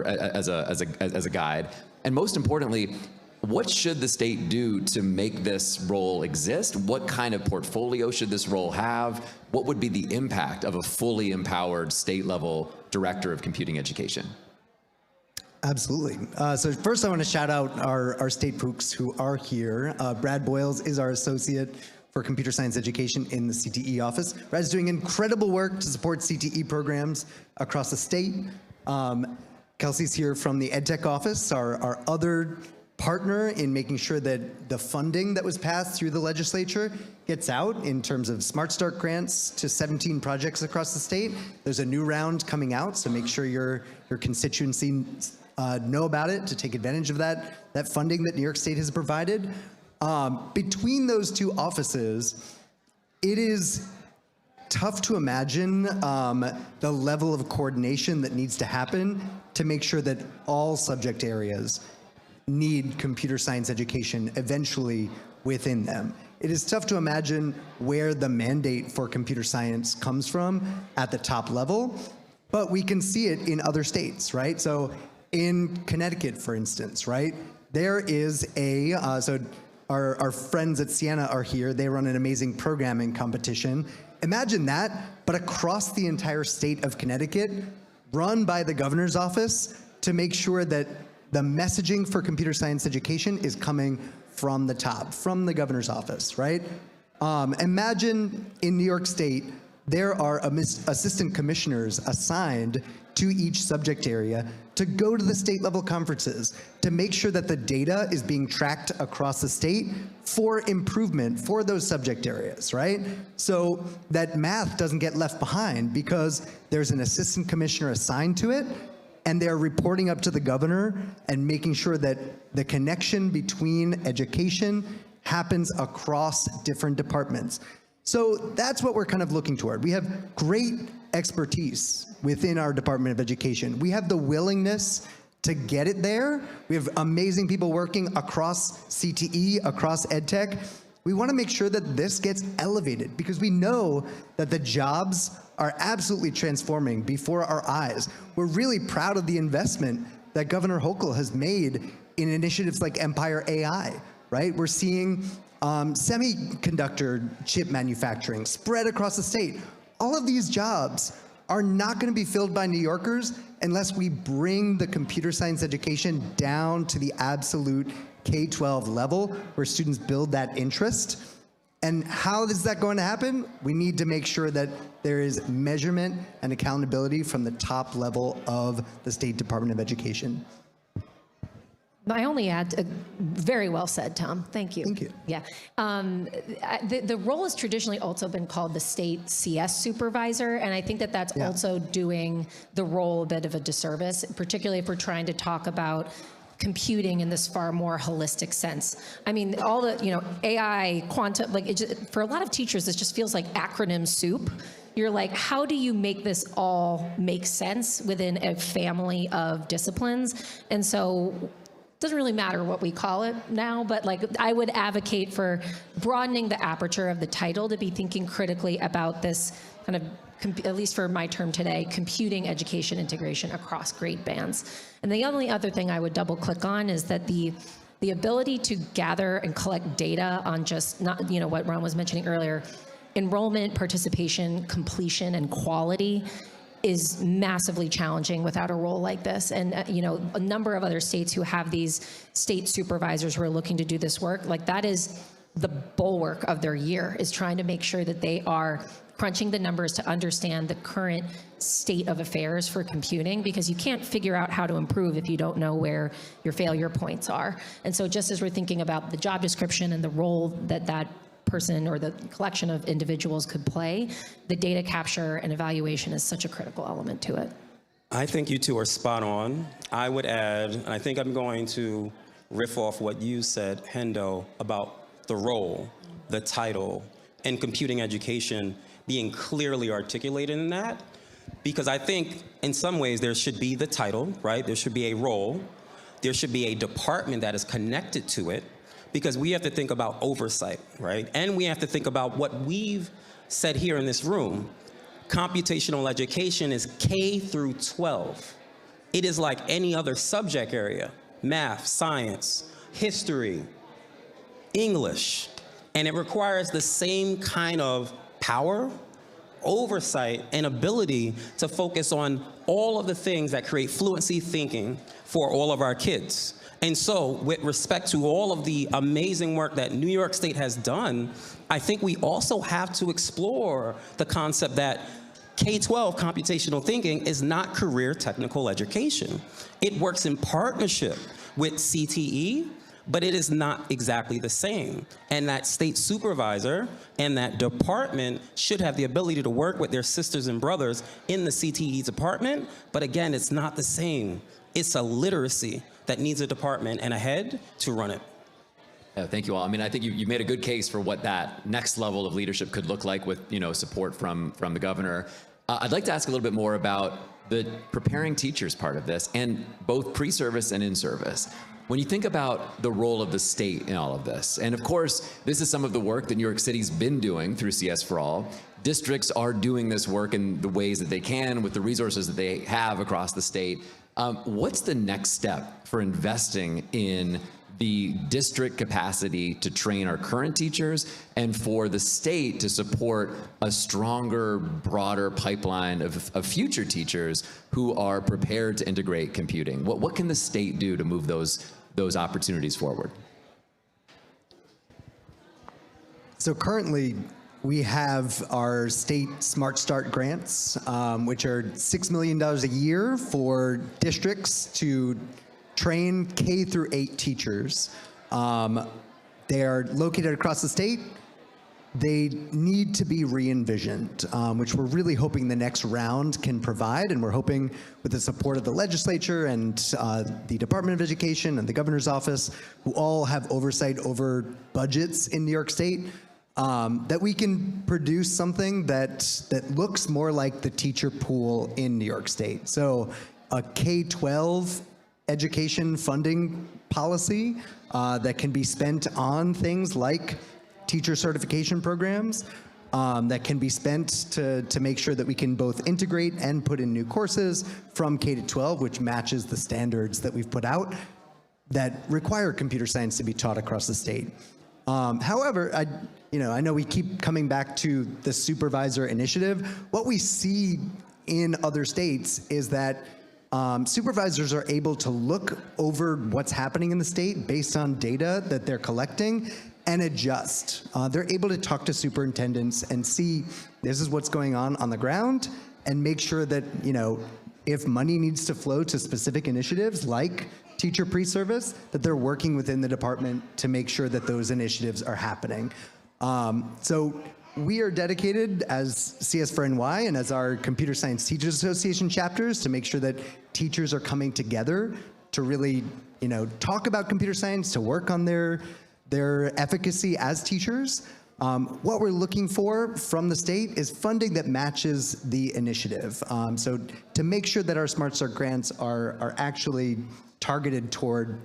as a guide? And most importantly, what should the state do to make this role exist? What kind of portfolio should this role have? What would be the impact of a fully empowered state-level director of computing education? Absolutely. So first I want to shout out our state folks who are here. Brad Boyles is our associate for computer science education in the CTE office. Brad's doing incredible work to support CTE programs across the state. Kelsey's here from the EdTech office, our other partner in making sure that the funding that was passed through the legislature gets out in terms of Smart Start grants to 17 projects across the state. There's a new round coming out, so make sure your constituency know about it to take advantage of that funding that New York State has provided. Between those two offices, it is tough to imagine the level of coordination that needs to happen to make sure that all subject areas need computer science education eventually within them. It is tough to imagine where the mandate for computer science comes from at the top level, but we can see it in other states, right? So in Connecticut, for instance, right, there is so our friends at Siena are here. They run an amazing programming competition. Imagine that, but across the entire state of Connecticut, run by the governor's office to make sure that the messaging for computer science education is coming from the top, from the governor's office, right? Imagine in New York State, there are assistant commissioners assigned to each subject area, to go to the state level conferences, to make sure that the data is being tracked across the state for improvement for those subject areas, right? So that math doesn't get left behind because there's an assistant commissioner assigned to it, and they're reporting up to the governor and making sure that the connection between education happens across different departments. So that's what we're kind of looking toward. We have great expertise within our Department of Education. We have the willingness to get it there. We have amazing people working across CTE, across EdTech. We want to make sure that this gets elevated because we know that the jobs are absolutely transforming before our eyes. We're really proud of the investment that Governor Hochul has made in initiatives like Empire AI, right? We're seeing semiconductor chip manufacturing spread across the state. All of these jobs are not going to be filled by New Yorkers unless we bring the computer science education down to the absolute K-12 level where students build that interest. And how is that going to happen? We need to make sure that there is measurement and accountability from the top level of the State Department of Education. I only add, very well said, Tom. Thank you. Thank you. Yeah. The role has traditionally also been called the state CS supervisor, and I think that that's also doing the role a bit of a disservice, particularly if we're trying to talk about computing in this far more holistic sense. I mean, all the, AI, quantum, like, for a lot of teachers, this just feels like acronym soup. You're like, how do you make this all make sense within a family of disciplines? And so doesn't really matter what we call it now, but like I would advocate for broadening the aperture of the title to be thinking critically about this kind of, at least for my term today, computing education integration across grade bands. And the only other thing I would double click on is that the ability to gather and collect data on just not, what Ron was mentioning earlier, enrollment, participation, completion, and quality is massively challenging without a role like this. And, a number of other states who have these state supervisors who are looking to do this work, like that is the bulwark of their year, is trying to make sure that they are crunching the numbers to understand the current state of affairs for computing, because you can't figure out how to improve if you don't know where your failure points are. And so just as we're thinking about the job description and the role that person or the collection of individuals could play, the data capture and evaluation is such a critical element to it. I think you two are spot on. I would add, and I think I'm going to riff off what you said, Hendo, about the role, the title, and computing education being clearly articulated in that. Because I think in some ways there should be the title, right? There should be a role. There should be a department that is connected to it, because we have to think about oversight, right? And we have to think about what we've said here in this room. Computational education is K through 12. It is like any other subject area: math, science, history, English. And it requires the same kind of power, oversight, and ability to focus on all of the things that create fluency thinking for all of our kids. And so, with respect to all of the amazing work that New York State has done, I think we also have to explore the concept that K-12 computational thinking is not career technical education. It works in partnership with CTE, but it is not exactly the same. And that state supervisor and that department should have the ability to work with their sisters and brothers in the CTE department, but again, it's not the same. It's a literacy that needs a department and a head to run it. Thank you all. I mean, I think you made a good case for what that next level of leadership could look like with, support from the governor. I'd like to ask a little bit more about the preparing teachers part of this, and both pre-service and in-service. When you think about the role of the state in all of this, and of course, this is some of the work that New York City's been doing through CS for All. Districts are doing this work in the ways that they can with the resources that they have across the state. What's the next step for investing in the district capacity to train our current teachers and for the state to support a stronger, broader pipeline of future teachers who are prepared to integrate computing? What can the state do to move those opportunities forward? So currently, we have our state Smart Start grants, which are $6 million a year for districts to train K through 8 teachers. They are located across the state. They need to be re-envisioned, which we're really hoping the next round can provide, and we're hoping with the support of the legislature and the Department of Education and the governor's office, who all have oversight over budgets in New York State, that we can produce something that looks more like the teacher pool in New York State. So a K-12 education funding policy that can be spent on things like teacher certification programs, that can be spent to make sure that we can both integrate and put in new courses from K to 12, which matches the standards that we've put out that require computer science to be taught across the state. However, I know we keep coming back to the supervisor initiative. What we see in other states is that supervisors are able to look over what's happening in the state based on data that they're collecting and adjust. They're able to talk to superintendents and see this is what's going on the ground, and make sure that, if money needs to flow to specific initiatives like teacher pre-service, that they're working within the department to make sure that those initiatives are happening. So we are dedicated as CS for NY and as our Computer Science Teachers Association chapters to make sure that teachers are coming together to really, talk about computer science, to work on their efficacy as teachers. What we're looking for from the state is funding that matches the initiative. So to make sure that our Smart Start grants are actually targeted toward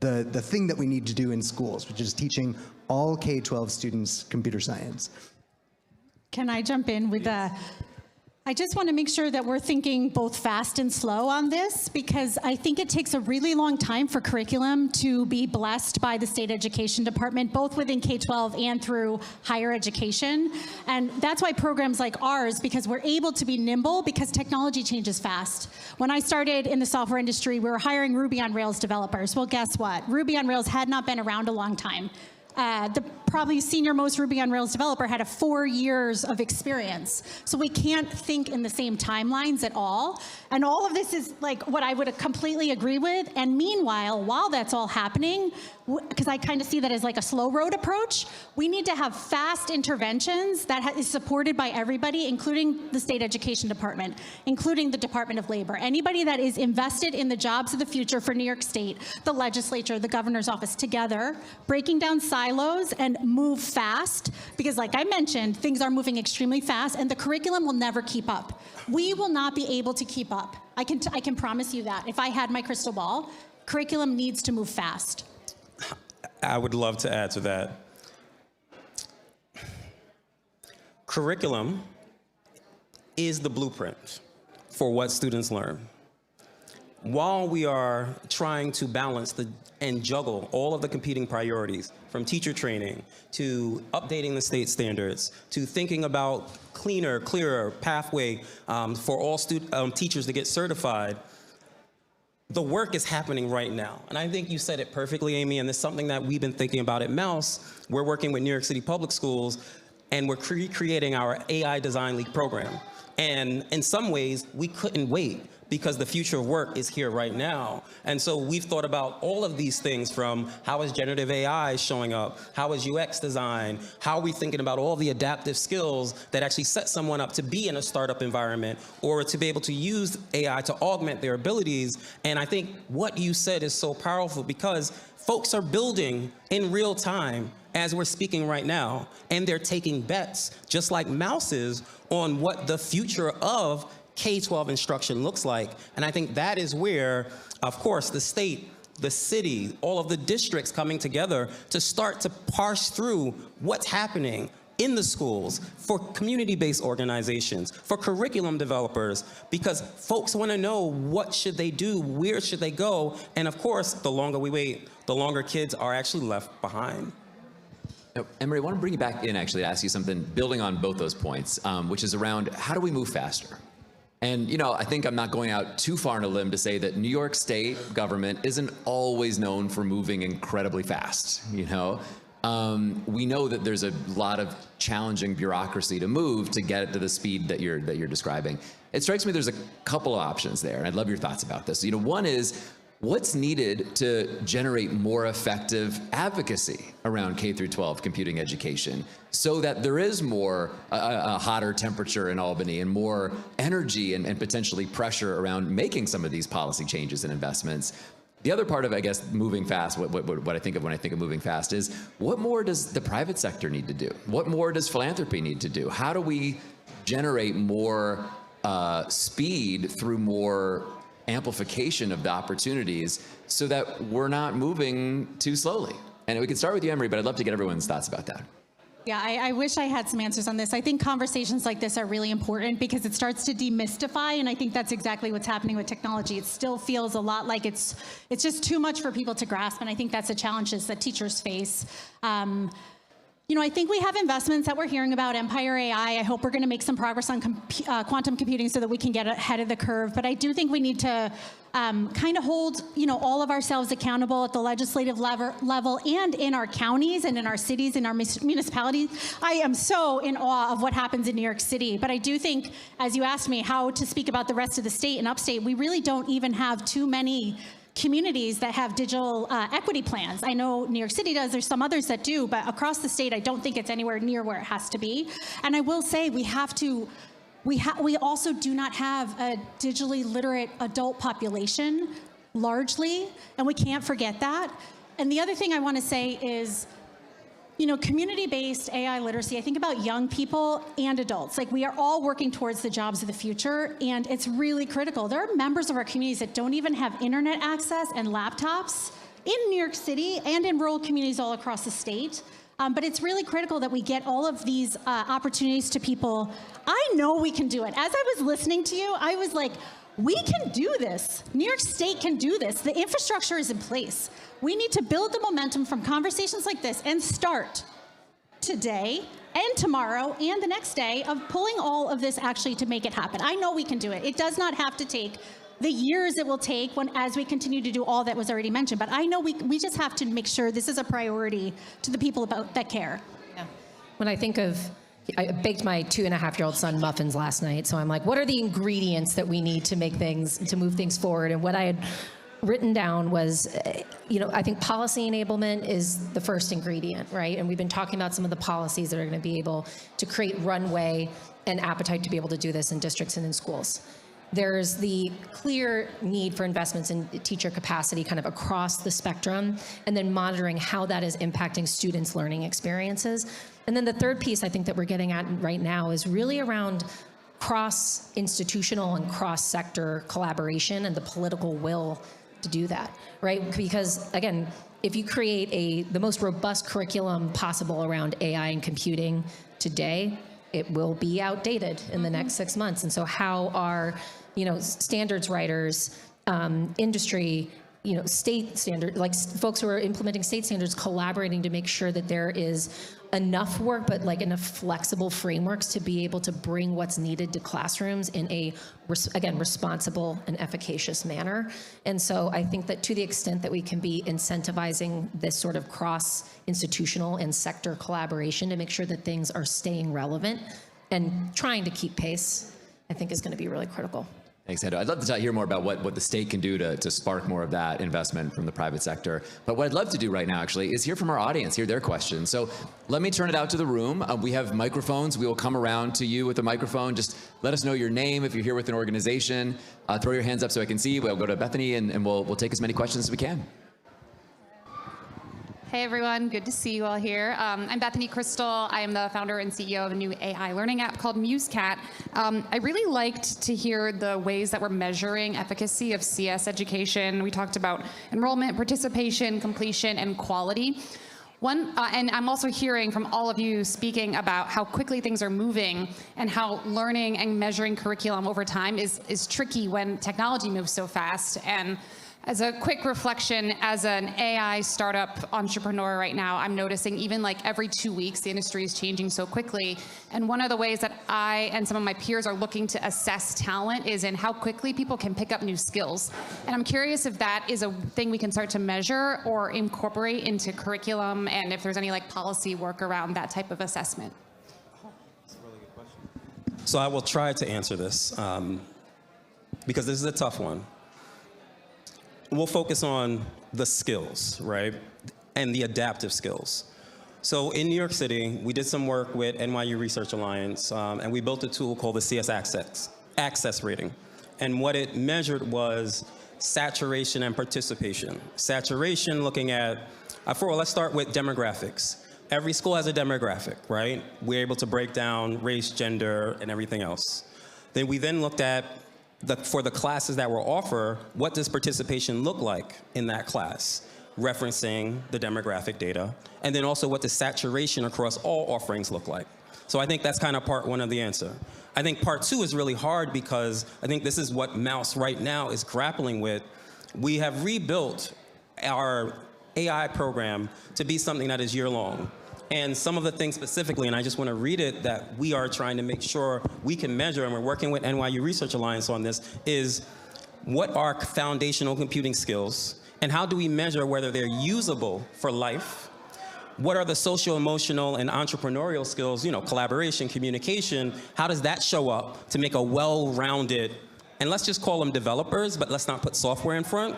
the thing that we need to do in schools, which is teaching all K-12 students computer science. Can I jump in with I just want to make sure that we're thinking both fast and slow on this, because I think it takes a really long time for curriculum to be blessed by the state education department, both within K-12 and through higher education. And that's why programs like ours, because we're able to be nimble, because technology changes fast. When I started in the software industry, we were hiring Ruby on Rails developers. Well, guess what? Ruby on Rails had not been around a long time. The probably senior most Ruby on Rails developer had 4 years of experience. So we can't think in the same timelines at all. And all of this is like what I would completely agree with. And meanwhile, while that's all happening, because I kind of see that as like a slow road approach, we need to have fast interventions that is supported by everybody, including the state education department, including the Department of Labor. Anybody that is invested in the jobs of the future for New York State, the legislature, the governor's office, together, breaking down silos and move fast, because like I mentioned, things are moving extremely fast and the curriculum will never keep up. We will not be able to keep up. I can promise you that. If I had my crystal ball, curriculum needs to move fast. I would love to add to that. Curriculum is the blueprint for what students learn. While we are trying to balance and juggle all of the competing priorities, from teacher training to updating the state standards to thinking about cleaner, clearer pathway for all teachers to get certified, the work is happening right now. And I think you said it perfectly, Amy, and it's something that we've been thinking about at Mouse. We're working with New York City Public Schools, and we're creating our AI Design League program. And in some ways, we couldn't wait, because the future of work is here right now. And so we've thought about all of these things, from how is generative AI showing up, how is UX design, how are we thinking about all the adaptive skills that actually set someone up to be in a startup environment or to be able to use AI to augment their abilities. And I think what you said is so powerful, because folks are building in real time as we're speaking right now, and they're taking bets, just like Mouse is, on what the future of K-12 instruction looks like. And I think that is where, of course, the state, the city, all of the districts coming together to start to parse through what's happening in the schools, for community-based organizations, for curriculum developers, because folks want to know what should they do, where should they go, and of course, the longer we wait, the longer kids are actually left behind. Emery, I want to bring you back in, actually, to ask you something, building on both those points, which is around how do we move faster? And, I think I'm not going out too far on a limb to say that New York State government isn't always known for moving incredibly fast, we know that there's a lot of challenging bureaucracy to move to get it to the speed that you're describing. It strikes me there's a couple of options there, and I'd love your thoughts about this. One is, what's needed to generate more effective advocacy around K through 12 computing education so that there is more a hotter temperature in Albany and more energy and potentially pressure around making some of these policy changes and investments? The other part of, I guess, moving fast, what I think of when I think of moving fast is, what more does the private sector need to do? What more does philanthropy need to do? How do we generate more speed through more amplification of the opportunities so that we're not moving too slowly? And we can start with you, Emery, but I'd love to get everyone's thoughts about that. Yeah, I wish I had some answers on this. I think conversations like this are really important because it starts to demystify, and I think that's exactly what's happening with technology. It still feels a lot like it's just too much for people to grasp, and I think that's the challenges that teachers face. I think we have investments that we're hearing about, Empire AI. I hope we're going to make some progress on quantum computing so that we can get ahead of the curve. But I do think we need to kind of hold, all of ourselves accountable at the legislative level and in our counties and in our cities and our municipalities. I am so in awe of what happens in New York City. But I do think, as you asked me how to speak about the rest of the state and upstate, we really don't even have too many communities that have digital equity plans. I know New York City does, there's some others that do, but across the state, I don't think it's anywhere near where it has to be. And I will say we also do not have a digitally literate adult population, largely, and we can't forget that. And the other thing I want to say is, community-based AI literacy, I think about young people and adults. Like, we are all working towards the jobs of the future, and it's really critical. There are members of our communities that don't even have internet access and laptops in New York City and in rural communities all across the state. But it's really critical that we get all of these opportunities to people. I know we can do it. As I was listening to you, I was like, we can do this. New York State can do this. The infrastructure is in place. We need to build the momentum from conversations like this and start today and tomorrow and the next day of pulling all of this actually to make it happen. I know we can do it. It does not have to take the years it will take as we continue to do all that was already mentioned. But I know we just have to make sure this is a priority to the people that care. Yeah. When I think of, I baked my 2.5-year-old son muffins last night, so I'm like, what are the ingredients that we need to move things forward? And what I had written down was, I think policy enablement is the first ingredient, right? And we've been talking about some of the policies that are going to be able to create runway and appetite to be able to do this in districts and in schools. There's the clear need for investments in teacher capacity kind of across the spectrum, and then monitoring how that is impacting students' learning experiences. And then the third piece I think that we're getting at right now is really around cross-institutional and cross-sector collaboration and the political will to do that, right? Because, again, if you create the most robust curriculum possible around AI and computing today, it will be outdated in the next 6 months. And so how are, standards writers, industry, state standard, like folks who are implementing state standards, collaborating to make sure that there is enough work, but like enough flexible frameworks to be able to bring what's needed to classrooms in a, again, responsible and efficacious manner. And so I think that to the extent that we can be incentivizing this sort of cross-institutional and sector collaboration to make sure that things are staying relevant and trying to keep pace, I think is going to be really critical. Thanks, Hendo. I'd love to hear more about what the state can do to spark more of that investment from the private sector. But what I'd love to do right now, actually, is hear from our audience, hear their questions. So let me turn it out to the room. We have microphones. We will come around to you with a microphone. Just let us know your name if you're here with an organization. Throw your hands up so I can see. We'll go to Bethany, and we'll take as many questions as we can. Hey everyone, good to see you all here. I'm Bethany Crystal. I am the founder and CEO of a new AI learning app called MuseCat. I really liked to hear the ways that we're measuring efficacy of CS education. We talked about enrollment, participation, completion, and quality. And I'm also hearing from all of you speaking about how quickly things are moving and how learning and measuring curriculum over time is tricky when technology moves so fast. And As a quick reflection, as an AI startup entrepreneur right now, I'm noticing even like every 2 weeks, the industry is changing so quickly. And one of the ways that I and some of my peers are looking to assess talent is in how quickly people can pick up new skills. And I'm curious if that is a thing we can start to measure or incorporate into curriculum, and if there's any like policy work around that type of assessment. So I will try to answer this because this is a tough one. We'll focus on the skills, right? And the adaptive skills. So in New York City, we did some work with NYU Research Alliance, and we built a tool called the CS Access Rating. And what it measured was saturation and participation. Saturation looking at, let's start with demographics. Every school has a demographic, right? We're able to break down race, gender, and everything else. Then we looked at, for the classes that were offered, what does participation look like in that class, referencing the demographic data, and then also what does saturation across all offerings look like. So I think that's kind of part one of the answer. I think part two is really hard because I think this is what Mouse right now is grappling with. We have rebuilt our AI program to be something that is year-long. And some of the things specifically, and I just want to read it, that we are trying to make sure we can measure, and we're working with NYU Research Alliance on this, is what are foundational computing skills, and how do we measure whether they're usable for life? What are the social, emotional, and entrepreneurial skills, collaboration, communication, how does that show up to make a well-rounded, and let's just call them developers, but let's not put software in front.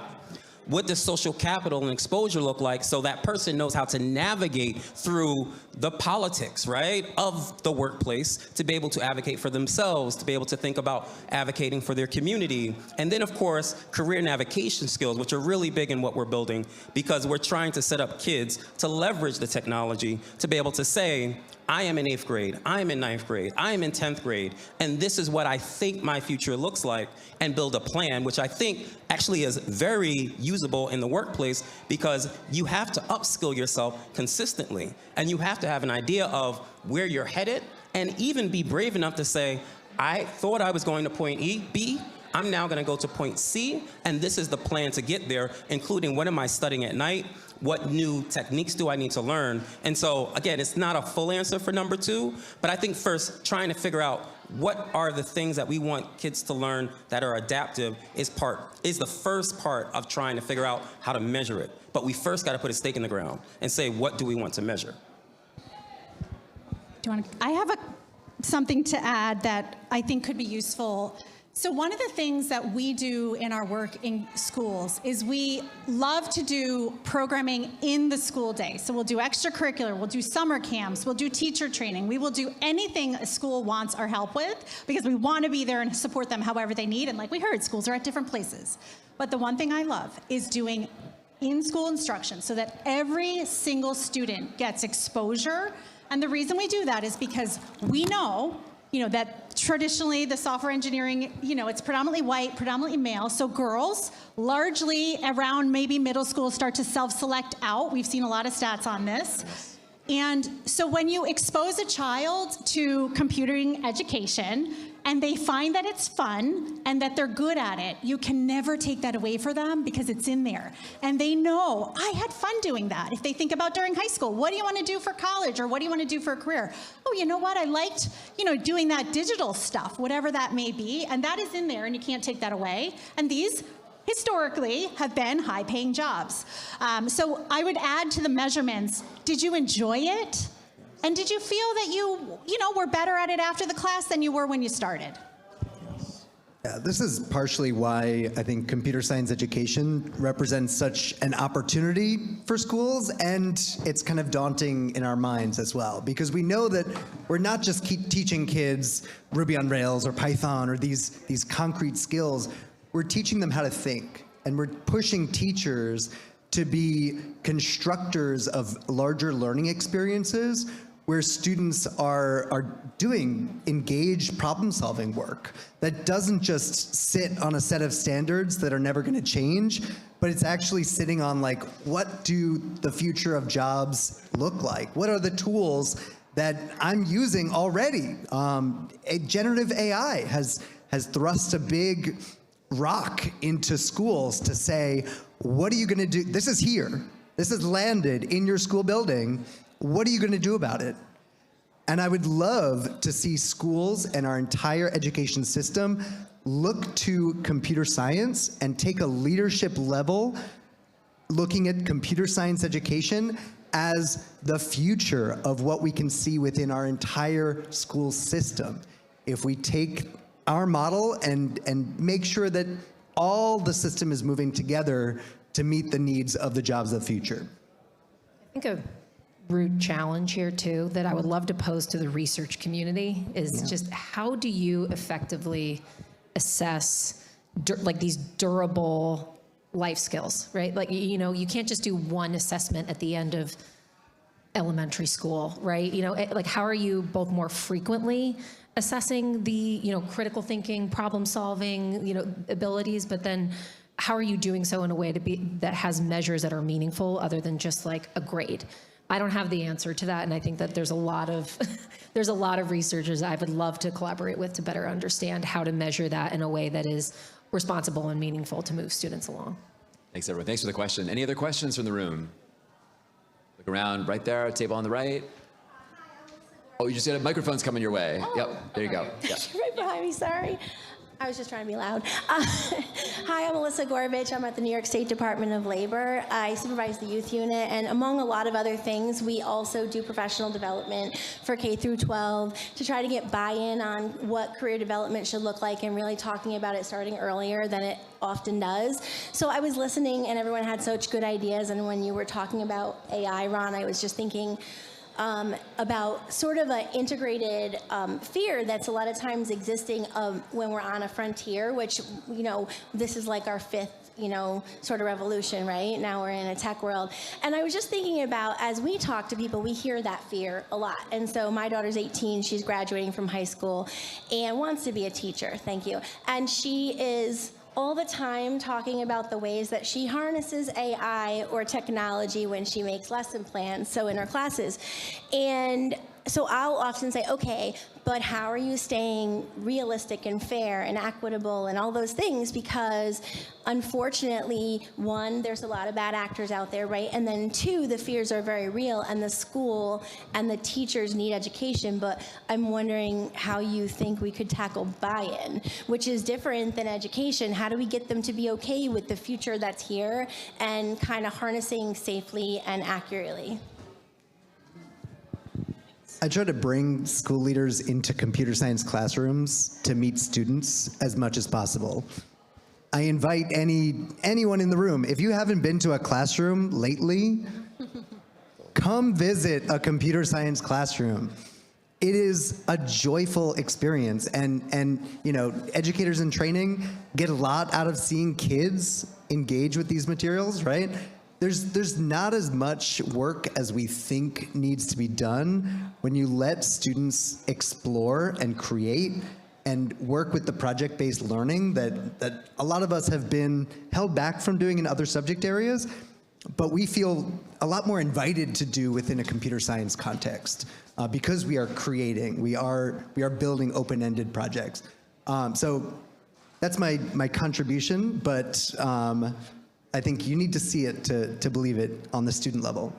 What does social capital and exposure look like so that person knows how to navigate through the politics, right, of the workplace to be able to advocate for themselves, to be able to think about advocating for their community. And then, of course, career navigation skills, which are really big in what we're building because we're trying to set up kids to leverage the technology to be able to say, I am in 8th grade, I am in 9th grade, I am in 10th grade, and this is what I think my future looks like, and build a plan, which I think actually is very usable in the workplace because you have to upskill yourself consistently, and you have to have an idea of where you're headed, and even be brave enough to say, I thought I was going to point B, I'm now gonna go to point C, and this is the plan to get there, including what am I studying at night, what new techniques do I need to learn? And so, again, it's not a full answer for number two, but I think first, trying to figure out what are the things that we want kids to learn that are adaptive is the first part of trying to figure out how to measure it. But we first got to put a stake in the ground and say, what do we want to measure? I have something to add that I think could be useful. So one of the things that we do in our work in schools is we love to do programming in the school day. So we'll do extracurricular, we'll do summer camps, we'll do teacher training. We will do anything a school wants our help with because we want to be there and support them however they need. And like we heard, schools are at different places. But the one thing I love is doing in-school instruction so that every single student gets exposure. And the reason we do that is because we know that traditionally the software engineering, it's predominantly white, predominantly male. So girls, largely around maybe middle school, start to self-select out. We've seen a lot of stats on this. And so when you expose a child to computing education and they find that it's fun and that they're good at it, you can never take that away from them because it's in there. And they know, I had fun doing that. If they think about during high school, what do you want to do for college or what do you want to do for a career? Oh, you know what? I liked, doing that digital stuff, whatever that may be. And that is in there and you can't take that away. And these historically have been high-paying jobs. So I would add to the measurements, did you enjoy it? And did you feel that you were better at it after the class than you were when you started? Yeah, this is partially why I think computer science education represents such an opportunity for schools, and it's kind of daunting in our minds as well, because we know that we're not just teaching kids Ruby on Rails or Python or these concrete skills. We're teaching them how to think, and we're pushing teachers to be constructors of larger learning experiences where students are doing engaged problem-solving work that doesn't just sit on a set of standards that are never going to change, but it's actually sitting on what do the future of jobs look like? What are the tools that I'm using already? Generative AI has thrust a big rock into schools to say, what are you going to do? This is here. This has landed in your school building. What are you going to do about it? And I would love to see schools and our entire education system look to computer science and take a leadership level looking at computer science education as the future of what we can see within our entire school system. If we take our model and make sure that all the system is moving together to meet the needs of the jobs of the future. I think a root challenge here too that I would love to pose to the research community is just how do you effectively assess like these durable life skills, right? Like, you know, you can't just do one assessment at the end of elementary school, right? You know, like how are you both more frequently assessing the, you know, critical thinking, problem solving, you know, abilities, but then how are you doing so in a way that has measures that are meaningful other than just like a grade? I don't have the answer to that, and I think that there's a lot of there's a lot of researchers I would love to collaborate with to better understand how to measure that in a way that is responsible and meaningful to move students along. Thanks, everyone. Thanks for the question. Any other questions from the room? Look around right there, table on the right. Oh, you just got a microphone's coming your way. Oh, Yep, there you go. Yeah. Right behind me, sorry. I was just trying to be loud. Hi, I'm Melissa Gorbich. I'm at the New York State Department of Labor. I supervise the youth unit, and among a lot of other things, we also do professional development for K through 12 to try to get buy-in on what career development should look like and really talking about it starting earlier than it often does. So I was listening, and everyone had such good ideas, and when you were talking about AI, Ron, I was just thinking, about sort of an integrated fear that's a lot of times existing when we're on a frontier, which, you know, this is like our fifth, you know, sort of revolution, right? Now we're in a tech world. And I was just thinking about, as we talk to people, we hear that fear a lot. And so my daughter's 18, she's graduating from high school and wants to be a teacher, thank you. And she is all the time talking about the ways that she harnesses AI or technology when she makes lesson plans, so in her classes. And so I'll often say, okay, but how are you staying realistic and fair and equitable and all those things? Because unfortunately, one, there's a lot of bad actors out there, right? And then two, the fears are very real, and the school and the teachers need education. But I'm wondering how you think we could tackle buy-in, which is different than education. How do we get them to be okay with the future that's here and kind of harnessing safely and accurately? I try to bring school leaders into computer science classrooms to meet students as much as possible. I invite anyone in the room, if you haven't been to a classroom lately, come visit a computer science classroom. It is a joyful experience, and you know, educators in training get a lot out of seeing kids engage with these materials, right? There's not as much work as we think needs to be done when you let students explore and create and work with the project-based learning that a lot of us have been held back from doing in other subject areas, but we feel a lot more invited to do within a computer science context because we are creating, we are building open-ended projects. So that's my contribution, but I think you need to see it to believe it on the student level.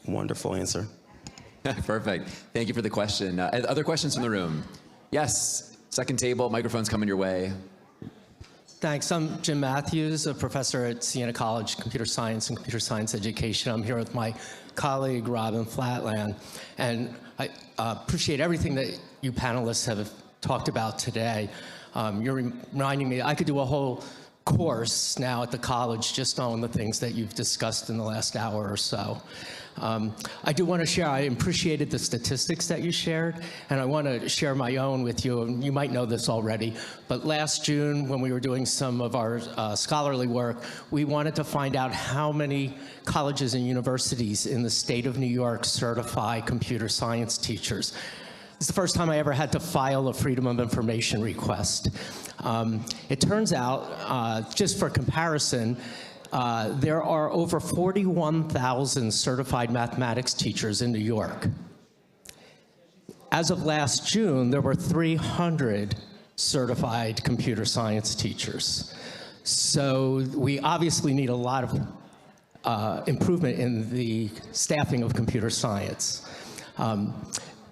Wonderful answer. Perfect. Thank you for the question. Other questions from the room? Yes, second table, microphone's coming your way. Thanks. I'm Jim Matthews, a professor at Siena College, Computer Science and Computer Science Education. I'm here with my colleague, Robin Flatland. And I appreciate everything that you panelists have talked about today. You're reminding me, I could do a whole course now at the college just on the things that you've discussed in the last hour or so. I do want to share, I appreciated the statistics that you shared, and I want to share my own with you, and you might know this already, but last June when we were doing some of our scholarly work, we wanted to find out how many colleges and universities in the state of New York certify computer science teachers. It's the first time I ever had to file a Freedom of Information request. It turns out, just for comparison, there are over 41,000 certified mathematics teachers in New York. As of last June, there were 300 certified computer science teachers. So we obviously need a lot of improvement in the staffing of computer science.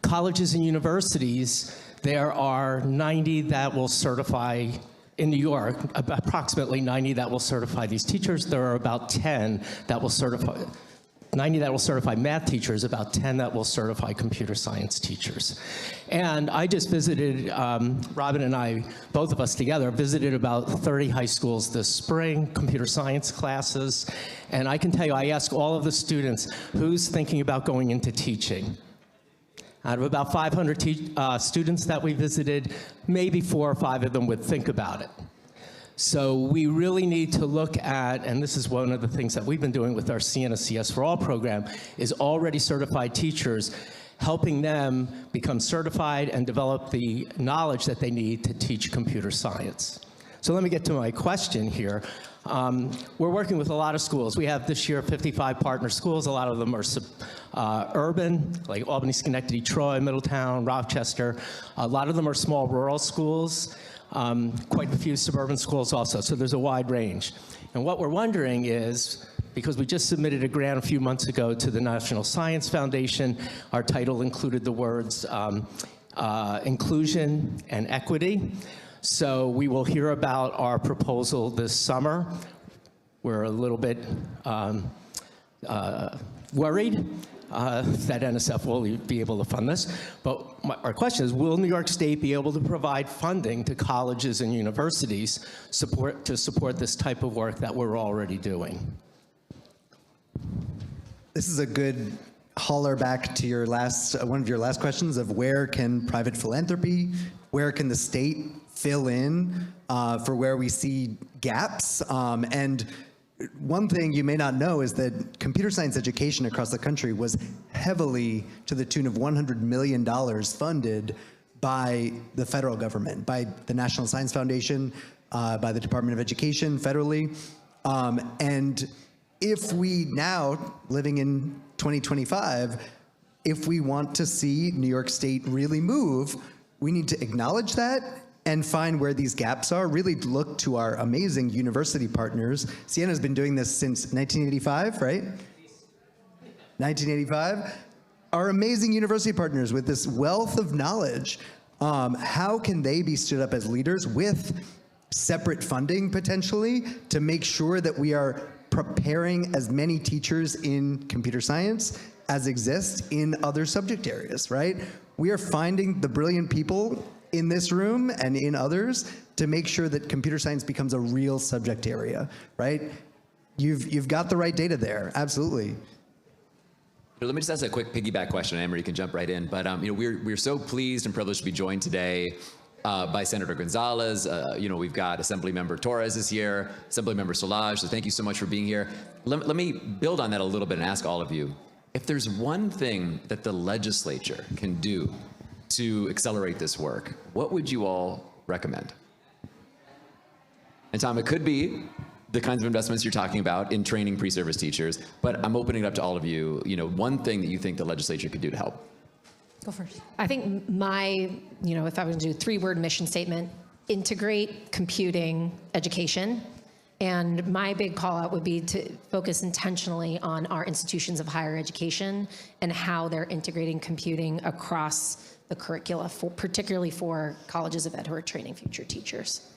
Colleges and universities, there are 90 that will certify, in New York, approximately 90 that will certify these teachers. There are about 10 that will certify, 90 that will certify math teachers, about 10 that will certify computer science teachers. And I just visited, Robin and I, both of us together, visited about 30 high schools this spring, computer science classes. And I can tell you, I asked all of the students, who's thinking about going into teaching? Out of about 500 students that we visited, maybe 4 or 5 of them would think about it. So we really need to look at, and this is one of the things that we've been doing with our Sienna CS for All program, is already certified teachers, helping them become certified and develop the knowledge that they need to teach computer science. So let me get to my question here. We're working with a lot of schools. We have this year 55 partner schools. A lot of them are urban, like Albany, Schenectady, Troy, Middletown, Rochester. A lot of them are small rural schools, quite a few suburban schools also, so there's a wide range. And what we're wondering is, because we just submitted a grant a few months ago to the National Science Foundation, our title included the words inclusion and equity. So we will hear about our proposal this summer. We're a little bit worried that NSF will be able to fund this. But our question is, will New York State be able to provide funding to colleges and universities to support this type of work that we're already doing? This is a good holler back to your last, one of your last questions of where can private philanthropy, where can the state fill in for where we see gaps. And one thing you may not know is that computer science education across the country was heavily, to the tune of $100 million, funded by the federal government, by the National Science Foundation, by the Department of Education federally. And if we now, living in 2025, if we want to see New York State really move, we need to acknowledge that and find where these gaps are, really look to our amazing university partners. Sienna's been doing this since 1985, right? 1985. Our amazing university partners with this wealth of knowledge, how can they be stood up as leaders with separate funding potentially to make sure that we are preparing as many teachers in computer science as exist in other subject areas, right? We are finding the brilliant people in this room and in others to make sure that computer science becomes a real subject area, right? You've got the right data there, absolutely. Let me just ask a quick piggyback question. Anne-Marie can jump right in, but we're so pleased and privileged to be joined today by Senator Gonzalez. We've got Assemblymember Torres is here, Assemblymember Solage, so thank you so much for being here. Let me build on that a little bit and ask all of you, if there's one thing that the legislature can do to accelerate this work, what would you all recommend? And Tom, it could be the kinds of investments you're talking about in training pre-service teachers, but I'm opening it up to all of you, one thing that you think the legislature could do to help. Go first. I think if I was to do a 3-word mission statement, integrate computing education. And my big call out would be to focus intentionally on our institutions of higher education and how they're integrating computing across the curricula, particularly for colleges of ed who are training future teachers.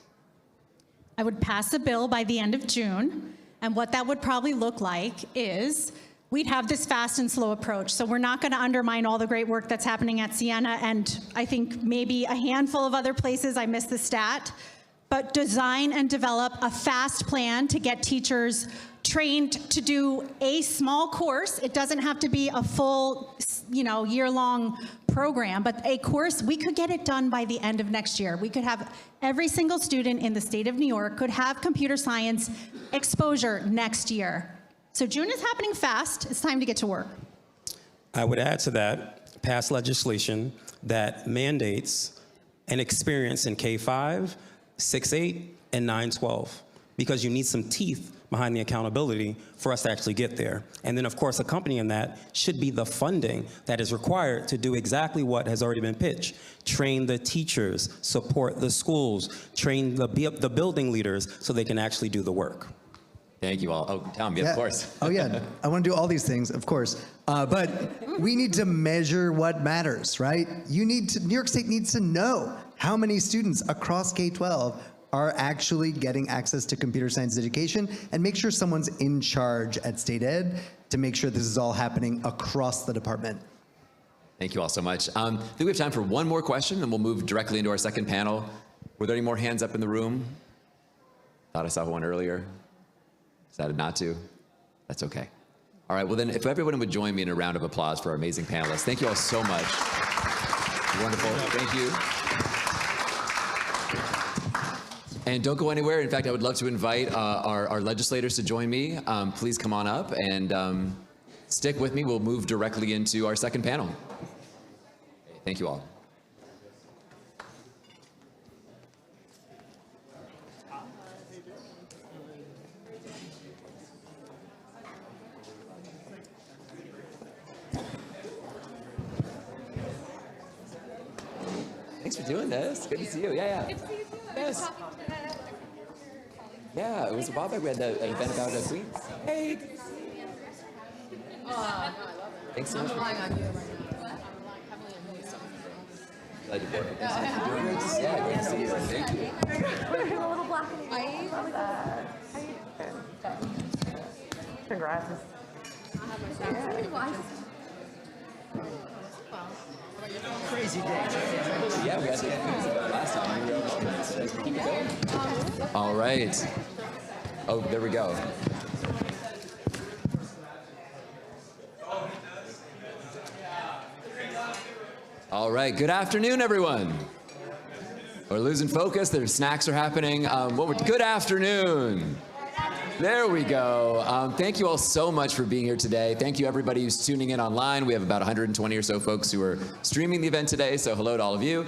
I would pass a bill by the end of June, and what that would probably look like is we'd have this fast and slow approach. So we're not going to undermine all the great work that's happening at Sienna, and I think maybe a handful of other places, I missed the stat, but design and develop a fast plan to get teachers trained to do a small course. It doesn't have to be a full, year-long program, but a course, we could get it done by the end of next year. We could have every single student in the state of New York could have computer science exposure next year. So June is happening fast. It's time to get to work. I would add to that, pass legislation that mandates an experience in K-5, 6-8, and 9-12, because you need some teeth behind the accountability for us to actually get there. And then, of course, accompanying that should be the funding that is required to do exactly what has already been pitched. Train the teachers, support the schools, train the building leaders so they can actually do the work. Thank you all. Oh, Tom, yeah, of course. Oh, yeah. I want to do all these things, of course. But we need to measure what matters, right? New York State needs to know how many students across K-12 are actually getting access to computer science education, and make sure someone's in charge at State Ed to make sure this is all happening across the department. Thank you all so much. I think we have time for one more question, and we'll move directly into our second panel. Were there any more hands up in the room? Thought I saw one earlier. Decided not to. That's okay. All right, well then, if everyone would join me in a round of applause for our amazing panelists. Thank you all so much. Wonderful, thank you. And don't go anywhere. In fact, I would love to invite our legislators to join me. Please come on up and stick with me. We'll move directly into our second panel. Thank you all. Thanks for doing this. Good to see you. Yeah. Good to see you too. Yes. Yeah, it was a while back. We had an event about Queens. Hey. Thanks so much. I'm relying on you right now. I'm relying heavily on you. Glad you're here. Yeah, great to see you. Thank you. A little black and white. How you doing? Congrats. Crazy day. Yeah, we had to last time. Keep it going. All right. Oh, there we go. All right. Good afternoon, everyone. We're losing focus. Their snacks are happening. Good afternoon. There we go. Thank you all so much for being here today. Thank you everybody who's tuning in online. We have about 120 or so folks who are streaming the event today, so hello to all of you.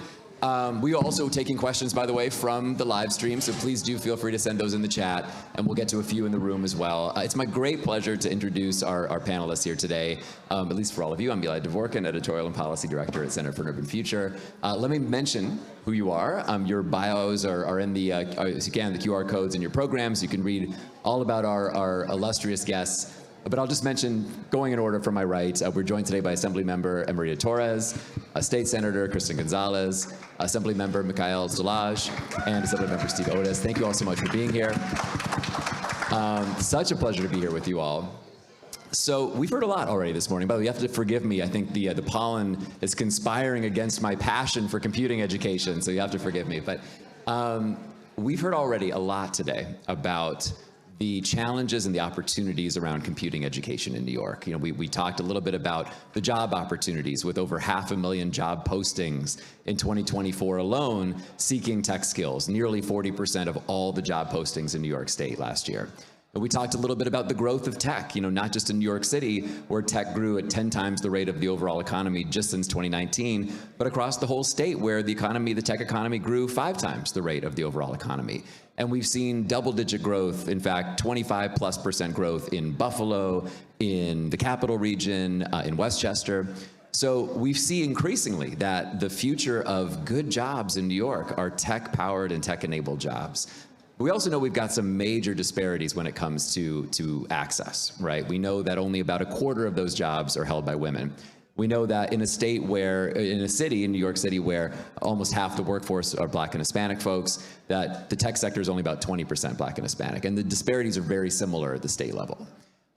We are also taking questions, by the way, from the live stream, so please do feel free to send those in the chat, and we'll get to a few in the room as well. It's my great pleasure to introduce our panelists here today, at least for all of you. I'm Eli Dvorkin, Editorial and Policy Director at Center for an Urban Future. Let me mention who you are. Your bios are in the, as you can, the QR codes in your programs. You can read all about our illustrious guests. But I'll just mention, going in order from my right, we're joined today by Assemblymember Emerita Torres, State Senator Kristen Gonzalez, Assemblymember Mikhail Solage, and Assemblymember Steve Otis. Thank you all so much for being here. Such a pleasure to be here with you all. So we've heard a lot already this morning. By the way, you have to forgive me. I think the pollen is conspiring against my passion for computing education, so you have to forgive me. But we've heard already a lot today about the challenges and the opportunities around computing education in New York. You know, we talked a little bit about the job opportunities with over 500,000 job postings in 2024 alone seeking tech skills, nearly 40% of all the job postings in New York State last year. And we talked a little bit about the growth of tech, you know, not just in New York City, where tech grew at 10 times the rate of the overall economy just since 2019, but across the whole state where the tech economy grew 5 times the rate of the overall economy. And we've seen double-digit growth, in fact, 25+% growth in Buffalo, in the Capital Region, in Westchester. So we see increasingly that the future of good jobs in New York are tech-powered and tech-enabled jobs. We also know we've got some major disparities when it comes to access, right? We know that only about 1/4 of those jobs are held by women. We know that in a city, in New York City, where almost half the workforce are Black and Hispanic folks, that the tech sector is only about 20% Black and Hispanic, and the disparities are very similar at the state level.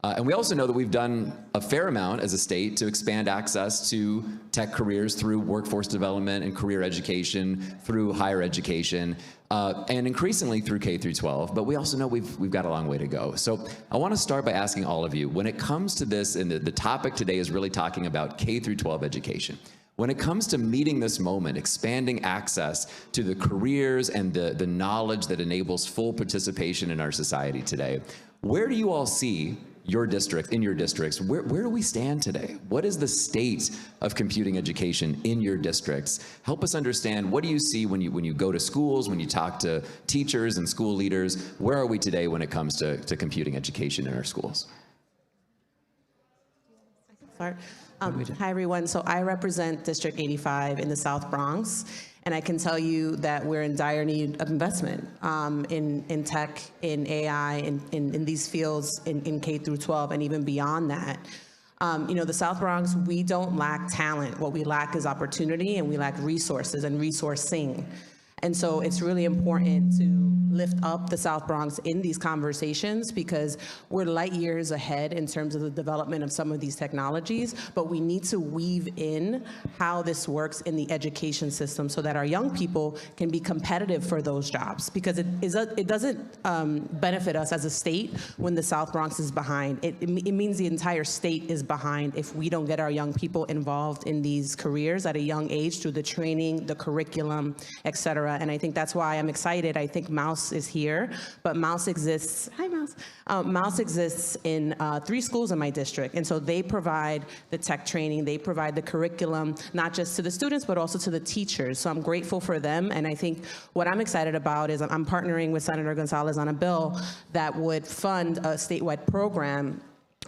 And we also know that we've done a fair amount as a state to expand access to tech careers through workforce development and career education, through higher education, and increasingly through K through 12. But we also know we've got a long way to go. So I want to start by asking all of you, when it comes to this, and the topic today is really talking about K through 12 education. When it comes to meeting this moment, expanding access to the careers and the knowledge that enables full participation in our society today, where do you all see your district, in your districts, where do we stand today? What is the state of computing education in your districts? Help us understand, what do you see when you go to schools, when you talk to teachers and school leaders? Where are we today when it comes to computing education in our schools? Hi, everyone. So I represent District 85 in the South Bronx, and I can tell you that we're in dire need of investment in tech, in AI, in these fields, in K through 12, and even beyond that. The South Bronx, we don't lack talent. What we lack is opportunity, and we lack resources and resourcing. And so it's really important to lift up the South Bronx in these conversations, because we're light years ahead in terms of the development of some of these technologies, but we need to weave in how this works in the education system so that our young people can be competitive for those jobs, because it doesn't benefit us as a state when the South Bronx is behind. It means the entire state is behind if we don't get our young people involved in these careers at a young age through the training, the curriculum, et cetera. And I think that's why I'm excited. I think Mouse is here, but Mouse exists. Hi, Mouse. Mouse exists in 3 schools in my district, and so they provide the tech training, they provide the curriculum, not just to the students, but also to the teachers. So I'm grateful for them, and I think what I'm excited about is I'm partnering with Senator Gonzalez on a bill that would fund a statewide program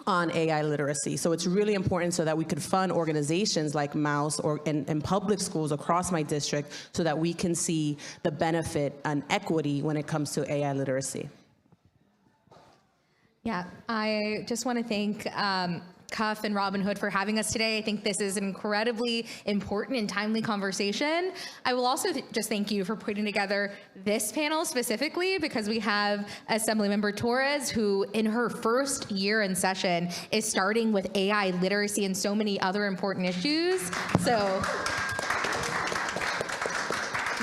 on AI literacy. So it's really important so that we could fund organizations like Mouse and public schools across my district so that we can see the benefit and equity when it comes to AI literacy. Yeah, I just want to thank Cuff and Robin Hood for having us today. I think this is an incredibly important and timely conversation. I will also just thank you for putting together this panel specifically, because we have Assemblymember Torres, who in her first year in session is starting with AI literacy and so many other important issues. So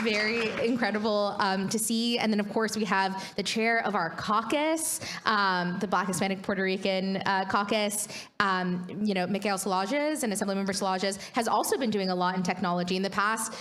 very incredible to see. And then, of course, we have the chair of our caucus, the Black Hispanic Puerto Rican caucus, Mikhail Szalages, and Assemblymember Szalages has also been doing a lot in technology. In the past,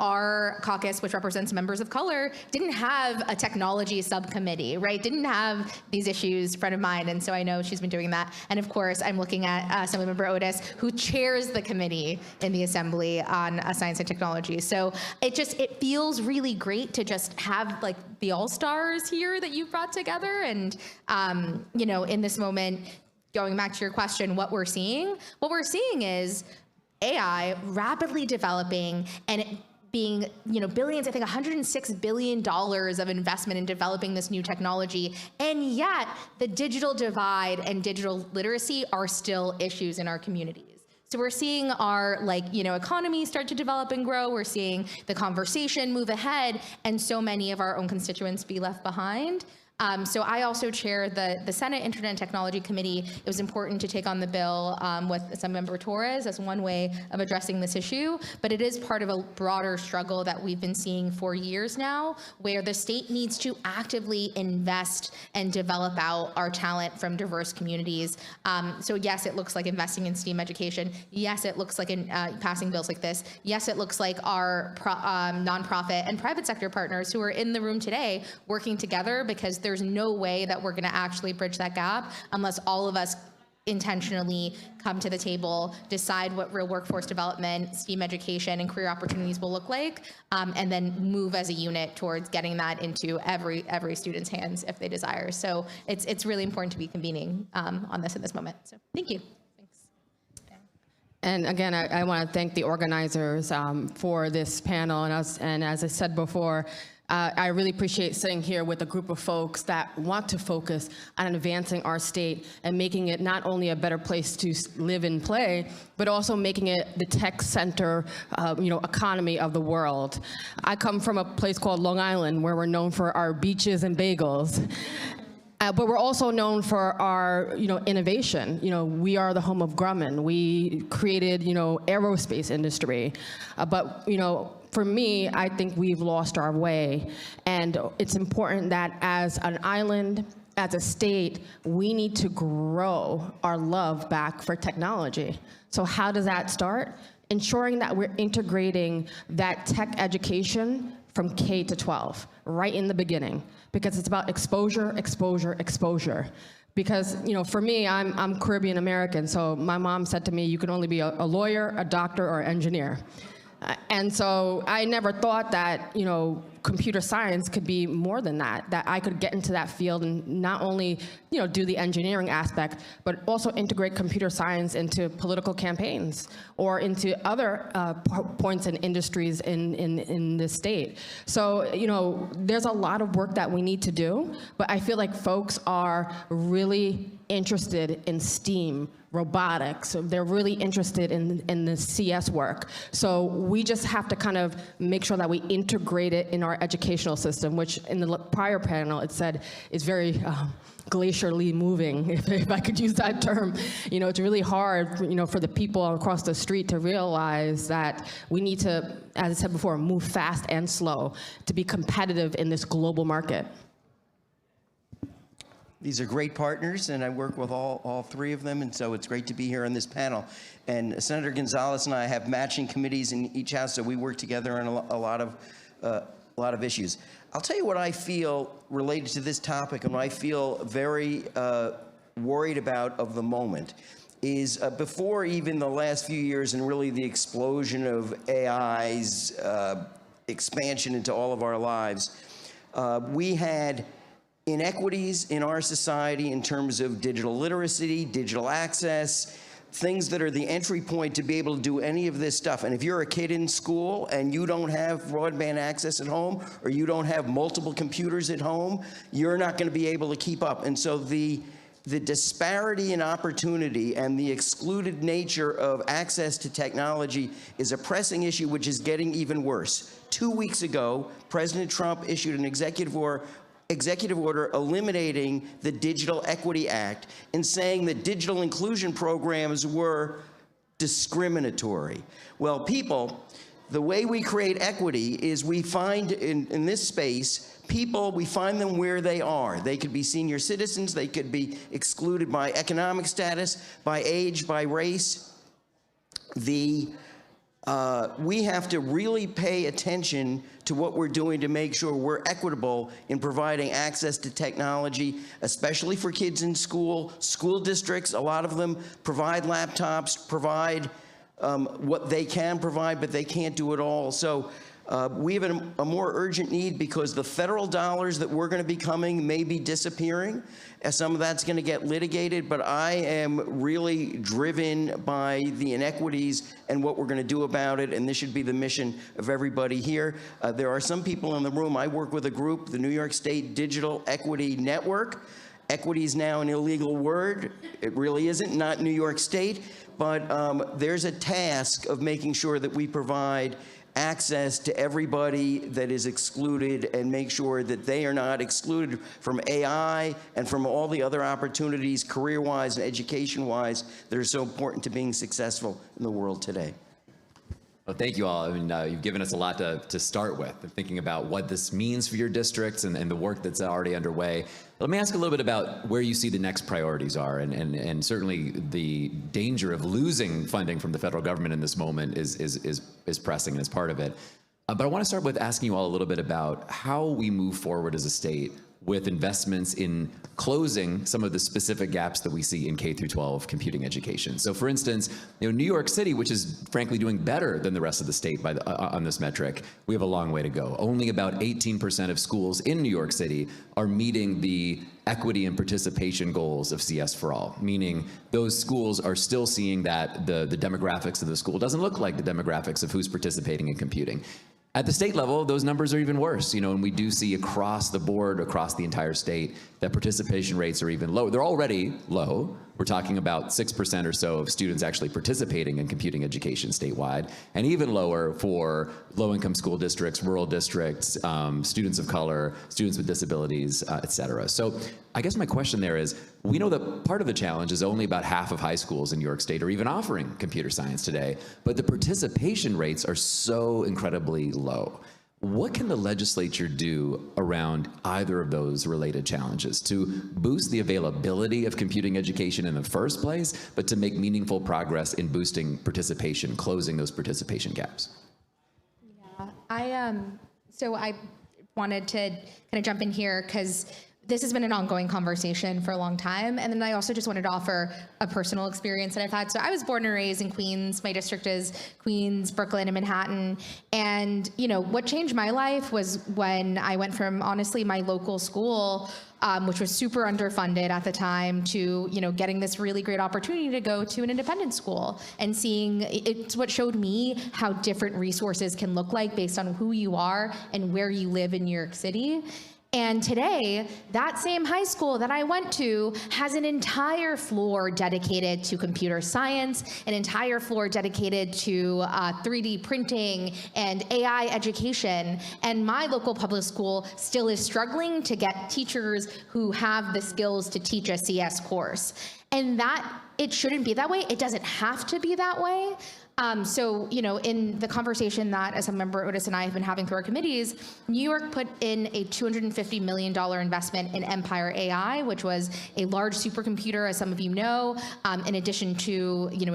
our caucus, which represents members of color, didn't have a technology subcommittee, right? Didn't have these issues front of mind. And so I know she's been doing that. And of course, I'm looking at Assemblymember Otis, who chairs the committee in the Assembly on science and technology. So it feels really great to just have like the all-stars here that you've brought together. And, in this moment, going back to your question, what we're seeing is AI rapidly developing and being, billions, I think $106 billion of investment in developing this new technology. And yet the digital divide and digital literacy are still issues in our communities. So we're seeing our economy start to develop and grow. We're seeing the conversation move ahead, and so many of our own constituents be left behind. So I also chair the Senate Internet and Technology Committee. It was important to take on the bill with Assemblymember Torres as one way of addressing this issue, but it is part of a broader struggle that we've been seeing for years now, where the state needs to actively invest and develop out our talent from diverse communities. So yes, it looks like investing in STEAM education. Yes, it looks like in passing bills like this. Yes, it looks like our nonprofit and private sector partners who are in the room today working together, because there's no way that we're going to actually bridge that gap unless all of us intentionally come to the table, decide what real workforce development, STEAM education, and career opportunities will look like, and then move as a unit towards getting that into every student's hands if they desire. So it's really important to be convening on this in this moment. So thank you. And again, I want to thank the organizers for this panel. And as I said before, I really appreciate sitting here with a group of folks that want to focus on advancing our state and making it not only a better place to live and play, but also making it the tech center, economy of the world. I come from a place called Long Island, where we're known for our beaches and bagels. But we're also known for our, innovation. We are the home of Grumman. We created, aerospace industry. For me, I think we've lost our way. And it's important that as an island, as a state, we need to grow our love back for technology. So how does that start? Ensuring that we're integrating that tech education from K to 12, right in the beginning, because it's about exposure, exposure, exposure. Because, for me, I'm Caribbean American, so my mom said to me, you can only be a lawyer, a doctor, or an engineer. And so I never thought that, computer science could be more than that I could get into that field and not only, do the engineering aspect, but also integrate computer science into political campaigns or into other points and industries in the state. So, there's a lot of work that we need to do, but I feel like folks are really interested in STEAM, robotics. They're really interested in the CS work. So we just have to kind of make sure that we integrate it in our educational system, which in the prior panel it said is very glacially moving, if I could use that term. It's really hard, for the people across the street to realize that we need to, as I said before, move fast and slow to be competitive in this global market. These are great partners, and I work with all three of them, and so it's great to be here on this panel. And Senator Gonzalez and I have matching committees in each house, so we work together on a lot of issues. I'll tell you what I feel related to this topic, and what I feel very worried about of the moment is before even the last few years and really the explosion of AI's expansion into all of our lives, we had inequities in our society in terms of digital literacy, digital access, things that are the entry point to be able to do any of this stuff. And if you're a kid in school and you don't have broadband access at home, or you don't have multiple computers at home, you're not going to be able to keep up. And so the disparity in opportunity and the excluded nature of access to technology is a pressing issue, which is getting even worse. 2 weeks ago, President Trump issued an executive order eliminating the Digital Equity Act and saying that digital inclusion programs were discriminatory. Well, people, the way we create equity is we find in this space people, we find them where they are. They could be senior citizens, they could be excluded by economic status, by age, by race. We have to really pay attention to what we're doing to make sure we're equitable in providing access to technology, especially for kids in school. School districts, a lot of them provide laptops, provide what they can provide, but they can't do it all. So we have a more urgent need because the federal dollars that we're going to be coming may be disappearing. Some of that's going to get litigated, but I am really driven by the inequities and what we're going to do about it, and this should be the mission of everybody here. There are some people in the room. I work with a group, the New York State Digital Equity Network. Equity is now an illegal word. It really isn't, not New York State, but there's a task of making sure that we provide access to everybody that is excluded and make sure that they are not excluded from AI and from all the other opportunities career-wise and education-wise that are so important to being successful in the world today. Well, thank you all. I mean, you've given us a lot to start with, thinking about what this means for your districts and the work that's already underway. Let me ask a little bit about where you see the next priorities are, and certainly the danger of losing funding from the federal government in this moment is pressing and is part of it. But I want to start with asking you all a little bit about how we move forward as a state with investments in closing some of the specific gaps that we see in K through 12 computing education. So for instance, New York City, which is frankly doing better than the rest of the state on this metric, we have a long way to go. Only about 18% of schools in New York City are meeting the equity and participation goals of CS for All, meaning those schools are still seeing that the demographics of the school doesn't look like the demographics of who's participating in computing. At the state level, those numbers are even worse, and we do see across the board, across the entire state, that participation rates are even low. They're already low. We're talking about 6% or so of students actually participating in computing education statewide, and even lower for low-income school districts, rural districts, students of color, students with disabilities, et cetera. So I guess my question there is, we know that part of the challenge is only about half of high schools in New York State are even offering computer science today, but the participation rates are so incredibly low. What can the legislature do around either of those related challenges to boost the availability of computing education in the first place, but to make meaningful progress in boosting participation, closing those participation gaps? Yeah, so I wanted to kind of jump in here because this has been an ongoing conversation for a long time. And then I also just wanted to offer a personal experience that I've had. So I was born and raised in Queens. My district is Queens, Brooklyn, and Manhattan. And, you know, what changed my life was when I went from, honestly, my local school, which was super underfunded at the time, to, you know, getting this really great opportunity to go to an independent school and seeing, it's what showed me how different resources can look like based on who you are and where you live in New York City. And today, that same high school that I went to has an entire floor dedicated to computer science, an entire floor dedicated to 3D printing and AI education. And my local public school still is struggling to get teachers who have the skills to teach a CS course. And that, it shouldn't be that way. It doesn't have to be that way. So, you know, in the conversation that Assemblymember Otis and I have been having through our committees, New York put in a $250 million investment in Empire AI, which was a large supercomputer, as some of you know, in addition to, you know,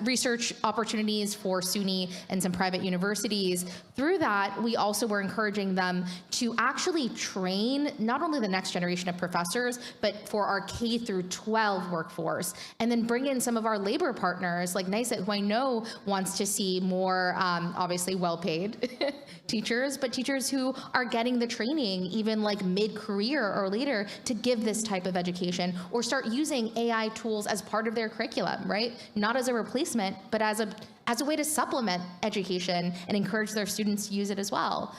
research opportunities for SUNY and some private universities. Through that, we also were encouraging them to actually train not only the next generation of professors, but for our K through 12 workforce, and then bring in some of our labor partners like NYSET, who I know wants to see more, obviously well-paid teachers, but teachers who are getting the training even like mid-career or later to give this type of education, or start using AI tools as part of their curriculum, right? Not as a replacement, but as a way to supplement education and encourage their students to use it as well.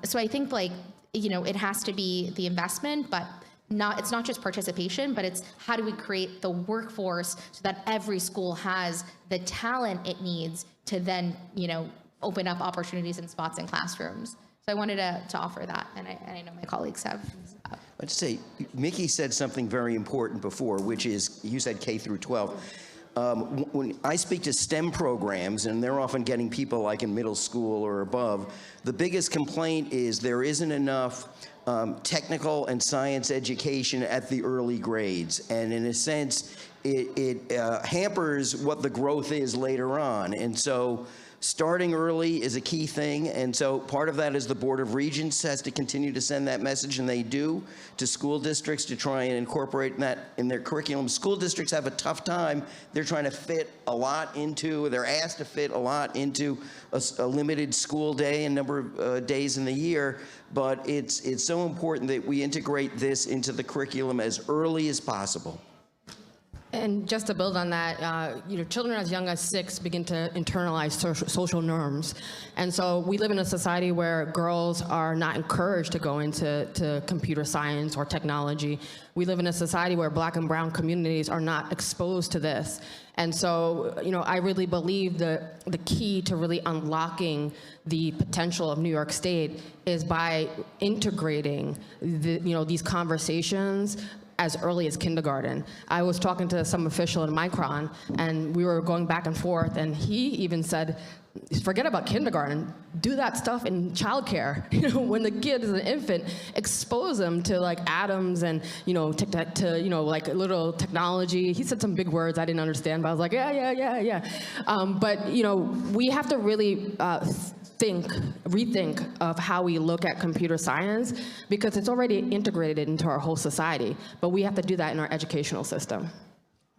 So I think, like, you know, it has to be the investment, but it's not just participation, but it's how do we create the workforce so that every school has the talent it needs to then, you know, open up opportunities and spots in classrooms. So I wanted to offer that, and I know my colleagues have. I'd say, Mickey said something very important before, which is, you said K through 12. When I speak to STEM programs, and they're often getting people like in middle school or above, the biggest complaint is there isn't enough technical and science education at the early grades. And in a sense, it hampers what the growth is later on. And so starting early is a key thing. And so part of that is the Board of Regents has to continue to send that message, and they do, to school districts to try and incorporate that in their curriculum. School districts have a tough time. They're trying to fit a lot into, they're asked to fit a lot into a limited school day and number of days in the year. But it's so important that we integrate this into the curriculum as early as possible. And just to build on that, you know, children as young as 6 begin to internalize social norms. And so we live in a society where girls are not encouraged to go into computer science or technology. We live in a society where Black and brown communities are not exposed to this. And so, you know, I really believe the key to really unlocking the potential of New York State is by integrating these conversations as early as kindergarten. I was talking to some official in Micron, and we were going back and forth, and he even said, forget about kindergarten, do that stuff in childcare. You know, when the kid is an infant, expose them to like atoms and, you know, like little technology. He said some big words I didn't understand, but I was like, yeah. But, you know, we have to really rethink of how we look at computer science, because it's already integrated into our whole society, but we have to do that in our educational system.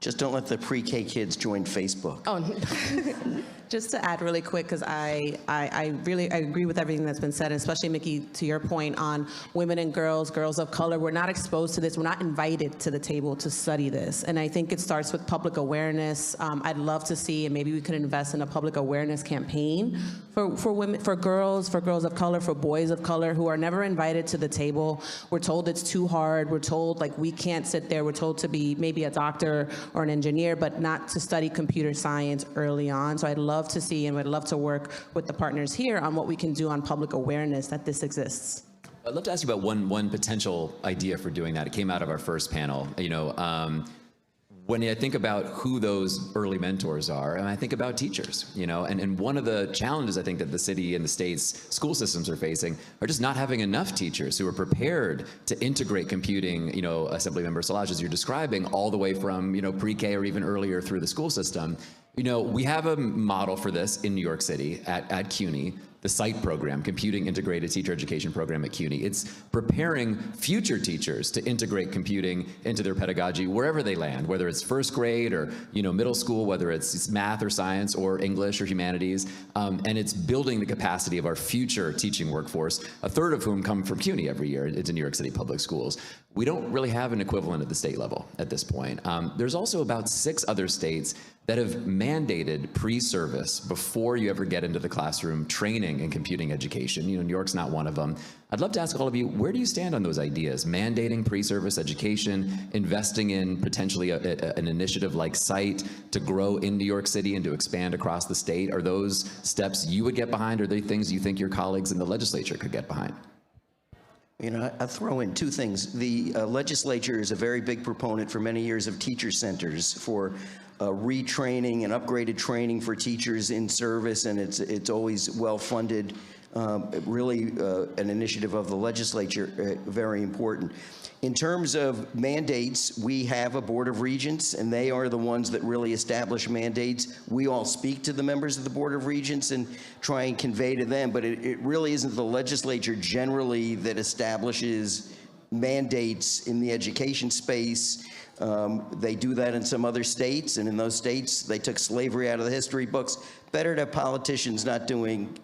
Just don't let the pre-K kids join Facebook. Oh. Just to add really quick, because I agree with everything that's been said, and especially, Mickey, to your point on women and girls of color. We're not exposed to this. We're not invited to the table to study this. And I think it starts with public awareness. I'd love to see, and maybe we could invest in a public awareness campaign for women, for girls of color, for boys of color who are never invited to the table. We're told it's too hard. We're told, like, we can't sit there. We're told to be maybe a doctor or an engineer, but not to study computer science early on. So I'd love to see, and would love to work with the partners here on what we can do on public awareness that this exists. I'd love to ask you about one potential idea for doing that. It came out of our first panel. You know, when I think about who those early mentors are, and I think about teachers, you know, and one of the challenges I think that the city and the state's school systems are facing are just not having enough teachers who are prepared to integrate computing, you know, Assemblymember Szilagyi, as you're describing, all the way from, you know, pre-K or even earlier through the school system. You know, we have a model for this in New York City at CUNY, the SITE program, Computing Integrated Teacher Education Program at CUNY. It's preparing future teachers to integrate computing into their pedagogy wherever they land, whether it's first grade or middle school, whether it's math or science or English or humanities, and it's building the capacity of our future teaching workforce, a third of whom come from CUNY every year into New York City public schools. We don't really have an equivalent at the state level at this point. There's also about 6 other states that have mandated pre-service before you ever get into the classroom training in computing education. New York's not one of them. I'd love to ask all of you, where do you stand on those ideas? Mandating pre-service education, investing in potentially an initiative like SITE to grow in New York City and to expand across the state. Are those steps you would get behind? Or are they things you think your colleagues in the legislature could get behind? I throw in 2 things. The legislature is a very big proponent for many years of teacher centers for retraining and upgraded training for teachers in service, and it's always well funded. Really an initiative of the legislature, very important. In terms of mandates, we have a Board of Regents, and they are the ones that really establish mandates. We all speak to the members of the Board of Regents and try and convey to them, but it really isn't the legislature generally that establishes mandates in the education space. They do that in some other states, and in those states, they took slavery out of the history books. Better to have politicians not doing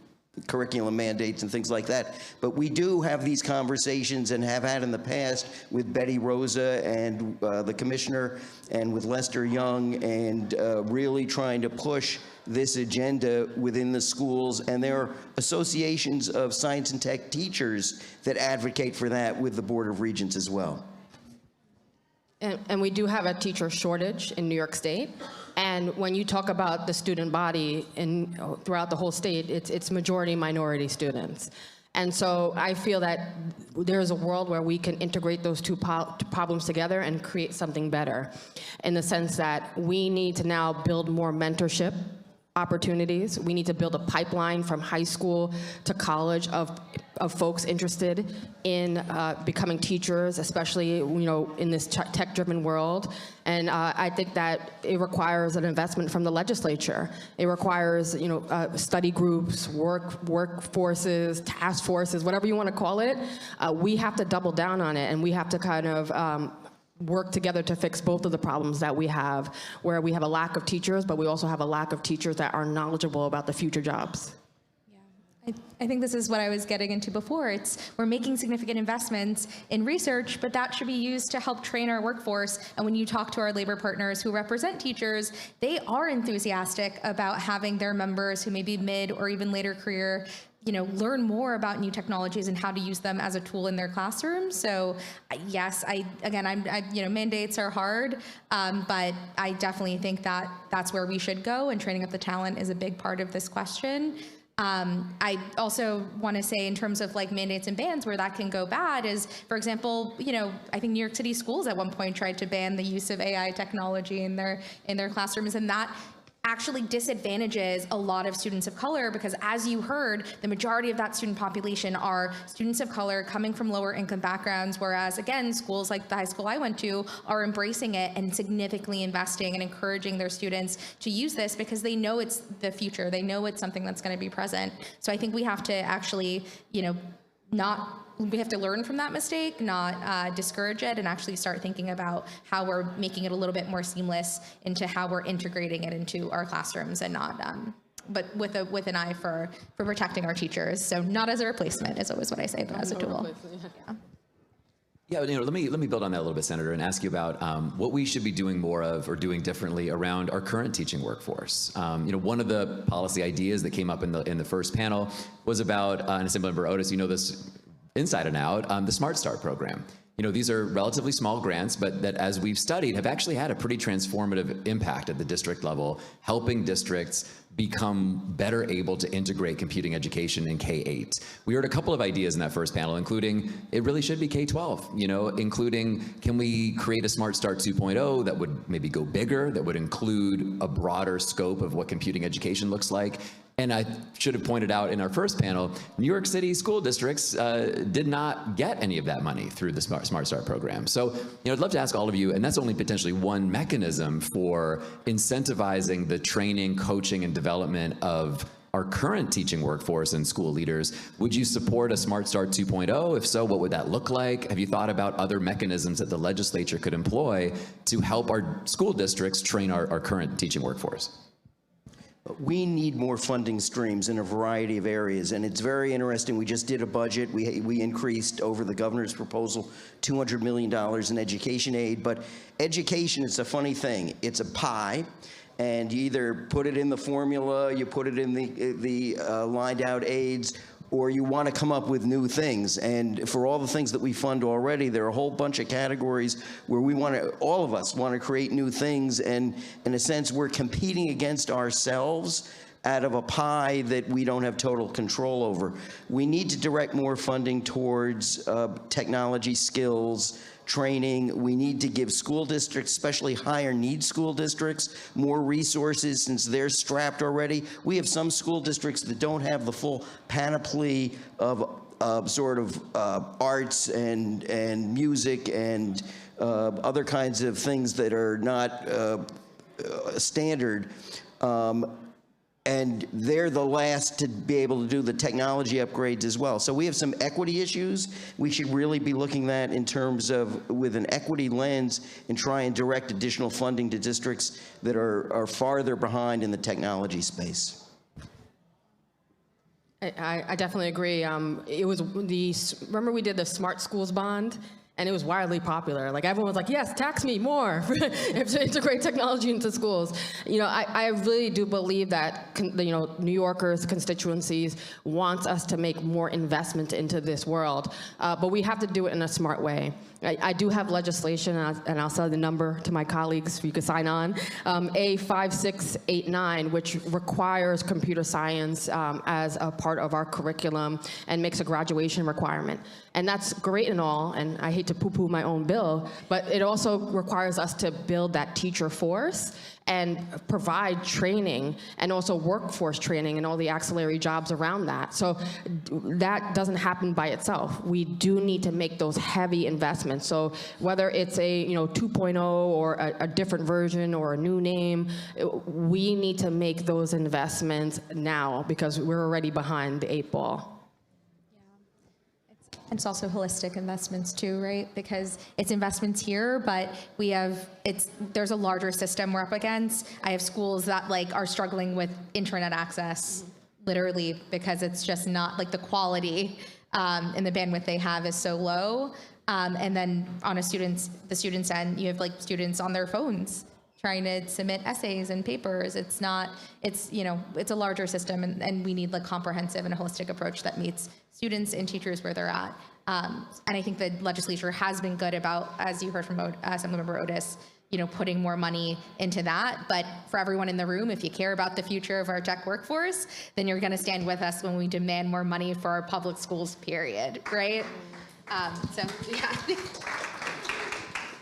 curriculum mandates and things like that. But we do have these conversations and have had in the past with Betty Rosa and the commissioner and with Lester Young, and really trying to push this agenda within the schools. And there are associations of science and tech teachers that advocate for that with the Board of Regents as well. And we do have a teacher shortage in New York State. And when you talk about the student body throughout the whole state, it's majority minority students. And so I feel that there's a world where we can integrate those two problems together and create something better, in the sense that we need to now build more mentorship opportunities. We need to build a pipeline from high school to college of folks interested in becoming teachers, especially in this tech-driven world. And I think that it requires an investment from the legislature. It requires study groups, workforces, task forces, whatever you want to call it. We have to double down on it, and we have to kind of work together to fix both of the problems that we have, where we have a lack of teachers, but we also have a lack of teachers that are knowledgeable about the future jobs. I think this is what I was getting into before. We're making significant investments in research, but that should be used to help train our workforce. And when you talk to our labor partners who represent teachers, they are enthusiastic about having their members who may be mid or even later career learn more about new technologies and how to use them as a tool in their classroom. So yes, mandates are hard, but I definitely think that that's where we should go, and training up the talent is a big part of this question. I also want to say, in terms of like mandates and bans, where that can go bad is, for example, I think New York City schools at one point tried to ban the use of AI technology in their classrooms, and that actually disadvantages a lot of students of color, because as you heard, the majority of that student population are students of color coming from lower income backgrounds, whereas again, schools like the high school I went to are embracing it and significantly investing and encouraging their students to use this, because they know it's the future. They know it's something that's going to be present. So I think we have to actually, we have to learn from that mistake, not discourage it, and actually start thinking about how we're making it a little bit more seamless into how we're integrating it into our classrooms, and not, but with an eye for protecting our teachers. So not as a replacement is always what I say, but as a tool. Yeah, let me build on that a little bit, Senator, and ask you about what we should be doing more of or doing differently around our current teaching workforce. One of the policy ideas that came up in the first panel was about, and Assemblymember Otis, this inside and out, the Smart Start program. These are relatively small grants, but that, as we've studied, have actually had a pretty transformative impact at the district level, helping districts become better able to integrate computing education in K-8. We heard a couple of ideas in that first panel, including it really should be K-12, including, can we create a Smart Start 2.0 that would maybe go bigger, that would include a broader scope of what computing education looks like? And I should have pointed out in our first panel, New York City school districts did not get any of that money through the Smart Start program. So, I'd love to ask all of you, and that's only potentially one mechanism for incentivizing the training, coaching, and development of our current teaching workforce and school leaders. Would you support a Smart Start 2.0? If so, what would that look like? Have you thought about other mechanisms that the legislature could employ to help our school districts train our current teaching workforce? We need more funding streams in a variety of areas, and it's very interesting. We just did a budget. We increased over the governor's proposal $200 million in education aid, but education is a funny thing. It's a pie, and you either put it in the formula, you put it in the lined out aids, or you want to come up with new things. And for all the things that we fund already, there are a whole bunch of categories where we want to, all of us want to create new things. And in a sense, we're competing against ourselves out of a pie that we don't have total control over. We need to direct more funding towards technology skills, training. We need to give school districts, especially higher need school districts, more resources since they're strapped already. We have some school districts that don't have the full panoply of arts and music and other kinds of things that are not standard. And they're the last to be able to do the technology upgrades as well. So we have some equity issues. We should really be looking at in terms of, with an equity lens, and try and direct additional funding to districts that are farther behind in the technology space. I definitely agree. Remember we did the Smart Schools Bond? And it was wildly popular. Like everyone was like, yes, tax me more to integrate technology into schools. I really do believe that, New Yorkers, constituencies wants us to make more investment into this world, but we have to do it in a smart way. I do have legislation, and I'll send the number to my colleagues so you can sign on, A5689, which requires computer science as a part of our curriculum and makes a graduation requirement. And that's great and all, and I hate to poo-poo my own bill, but it also requires us to build that teacher force and provide training and also workforce training and all the auxiliary jobs around that. So that doesn't happen by itself. We do need to make those heavy investments. So whether it's a 2.0 or a different version or a new name, we need to make those investments now because we're already behind the 8 ball. And it's also holistic investments too, right? Because it's investments here, but there's a larger system we're up against. I have schools that are struggling with internet access, literally, because it's just not the quality and the bandwidth they have is so low. And then on the students' end, you have students on their phones trying to submit essays and papers. It's a larger system, and we need comprehensive and a holistic approach that meets students and teachers where they're at. And I think the legislature has been good about, as you heard from Assemblymember Otis, putting more money into that. But for everyone in the room, if you care about the future of our tech workforce, then you're going to stand with us when we demand more money for our public schools, period, right? So, yeah.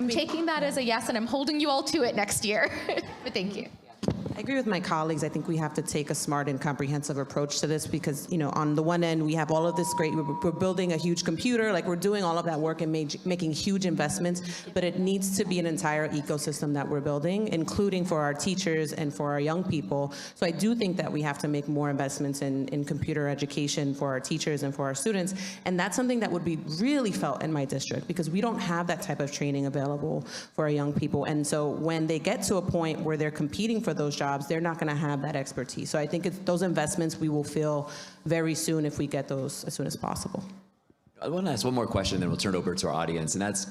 I'm taking that as a yes, and I'm holding you all to it next year. But thank you. I agree with my colleagues. I think we have to take a smart and comprehensive approach to this because, on the one end, we have all of this great, we're building a huge computer, we're doing all of that work and making huge investments, but it needs to be an entire ecosystem that we're building, including for our teachers and for our young people. So I do think that we have to make more investments in computer education for our teachers and for our students, and that's something that would be really felt in my district because we don't have that type of training available for our young people. And so when they get to a point where they're competing for those jobs, they're not going to have that expertise. So I think it's those investments we will feel very soon if we get those as soon as possible. I want to ask one more question, then we'll turn it over to our audience. And that's,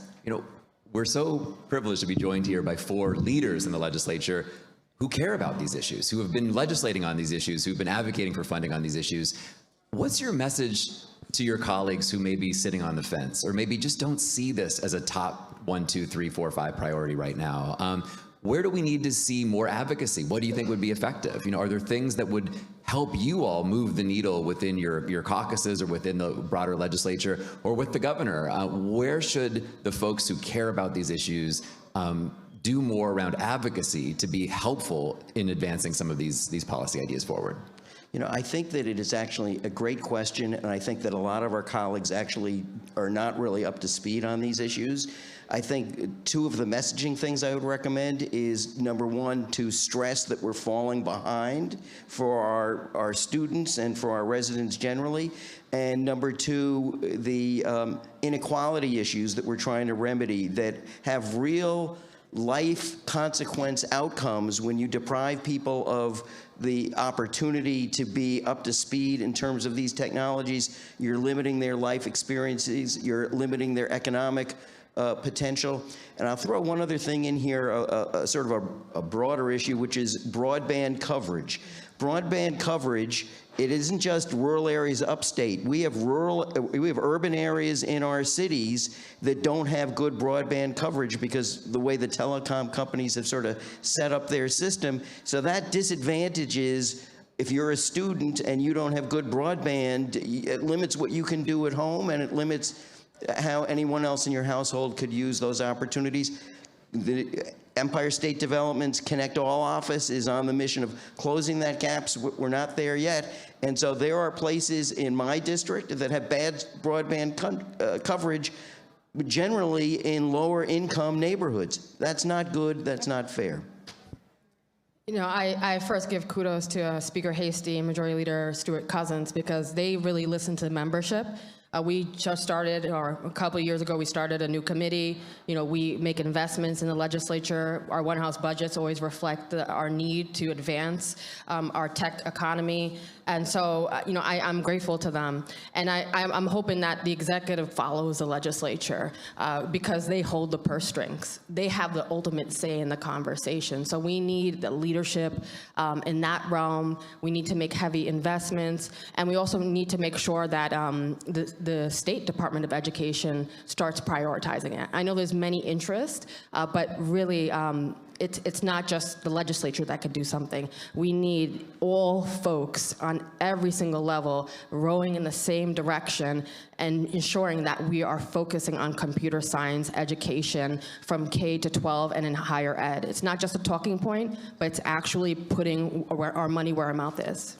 we're so privileged to be joined here by 4 leaders in the legislature who care about these issues, who have been legislating on these issues, who've been advocating for funding on these issues. What's your message to your colleagues who may be sitting on the fence or maybe just don't see this as a top 1, 2, 3, 4, 5 priority right now? Where do we need to see more advocacy? What do you think would be effective? Are there things that would help you all move the needle within your caucuses or within the broader legislature or with the governor? Where should the folks who care about these issues do more around advocacy to be helpful in advancing some of these policy ideas forward? You know, I think that it is actually a great question, and I think that a lot of our colleagues actually are not really up to speed on these issues. I think two of the messaging things I would recommend is, number one, to stress that we're falling behind for our students and for our residents generally, and number two, the inequality issues that we're trying to remedy that have real life consequence outcomes when you deprive people of the opportunity to be up to speed in terms of these technologies. You're limiting their life experiences, you're limiting their economic potential. And I'll throw one other thing in here, a sort of a broader issue, which is broadband coverage. Broadband coverage, it isn't just rural areas upstate. We have urban areas in our cities that don't have good broadband coverage because the way the telecom companies have sort of set up their system. So that disadvantages, if you're a student and you don't have good broadband, it limits what you can do at home, and it limits how anyone else in your household could use those opportunities. The Empire State Development's Connect All office is on the mission of closing that gap. We're not there yet. And so there are places in my district that have bad broadband coverage, generally in lower income neighborhoods. That's not good, that's not fair. You know, I first give kudos to Speaker Hasty and Majority Leader Stewart Cousins, because they really listen to membership. We just started, or a couple of years ago, we started a new committee. You know, we make investments in the legislature. Our One House budgets always reflect our need to advance our tech economy. And so, you know, I'm grateful to them. And I'm hoping that the executive follows the legislature because they hold the purse strings. They have the ultimate say in the conversation. So we need the leadership in that realm. We need to make heavy investments. And we also need to make sure that the State Department of Education starts prioritizing it. I know there's many interests, but really, it's not just the legislature that could do something. We need all folks on every single level rowing in the same direction and ensuring that we are focusing on computer science education from K to 12 and in higher ed. It's not just a talking point, but it's actually putting our money where our mouth is.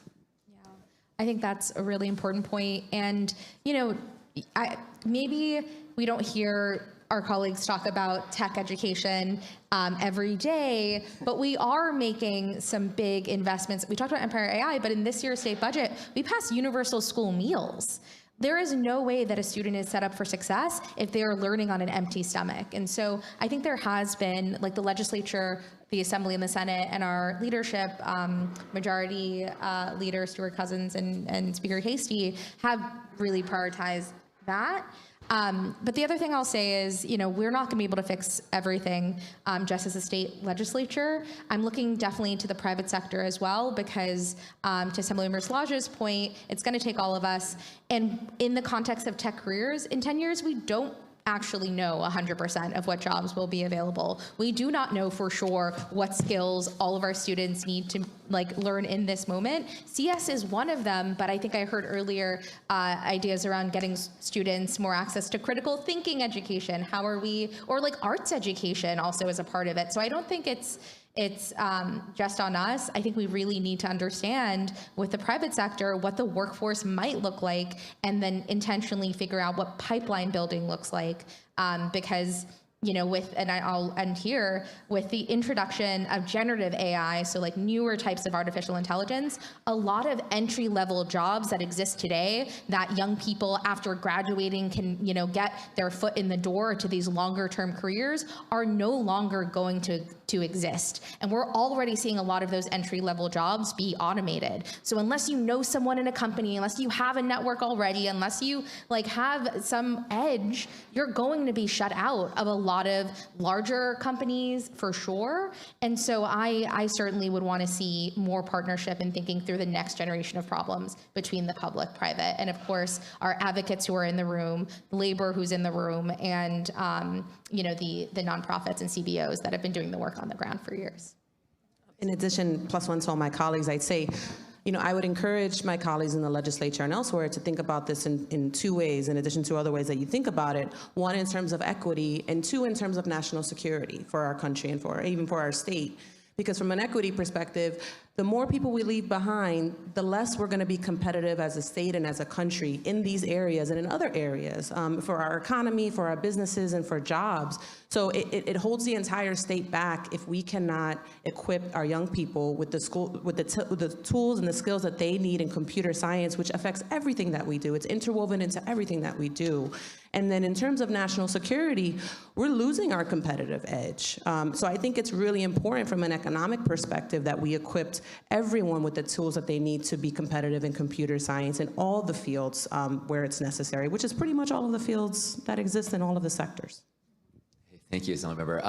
I think that's a really important point. And, you know, maybe we don't hear our colleagues talk about tech education every day, but we are making some big investments. We talked about Empire AI, but in this year's state budget, we passed universal school meals. There is no way that a student is set up for success if they are learning on an empty stomach. And so I think there has been, like, the legislature, the Assembly and the Senate, and our leadership, Majority Leader Stewart Cousins and Speaker Hasty, have really prioritized that. But the other thing I'll say is, you know, we're not going to be able to fix everything just as a state legislature. I'm looking definitely to the private sector as well, because to Assemblymember Szlage's point, it's going to take all of us. And in the context of tech careers, in 10 years, we don't actually know 100% of what jobs will be available. We do not know for sure what skills all of our students need to learn in this moment. CS is one of them, but I think I heard earlier ideas around getting students more access to critical thinking education. How are we, or arts education also is a part of it. So I don't think it's just on us. I think we really need to understand with the private sector what the workforce might look like, and then intentionally figure out what pipeline building looks like, because, you know, and I'll end here, with the introduction of generative AI, so newer types of artificial intelligence, a lot of entry-level jobs that exist today that young people after graduating can, you know, get their foot in the door to these longer-term careers are no longer going to exist. And we're already seeing a lot of those entry-level jobs be automated. So unless you know someone in a company, unless you have a network already, unless you have some edge, you're going to be shut out of a lot of larger companies for sure. And so I certainly would want to see more partnership in thinking through the next generation of problems between the public, private, and of course our advocates who are in the room, labor who's in the room, and you know, the nonprofits and CBOs that have been doing the work on the ground for years. In addition, plus one to all my colleagues, I'd say, you know, I would encourage my colleagues in the legislature and elsewhere to think about this in two ways, in addition to other ways that you think about it. One, in terms of equity, and two, in terms of national security for our country and even for our state. Because from an equity perspective, the more people we leave behind, the less we're going to be competitive as a state and as a country in these areas and in other areas for our economy, for our businesses, and for jobs. So it holds the entire state back if we cannot equip our young people with the tools and the skills that they need in computer science, which affects everything that we do. It's interwoven into everything that we do. And then in terms of national security, we're losing our competitive edge. So I think it's really important from an economic perspective that we equipped everyone with the tools that they need to be competitive in computer science in all the fields where it's necessary, which is pretty much all of the fields that exist in all of the sectors. Thank you, Assemblymember.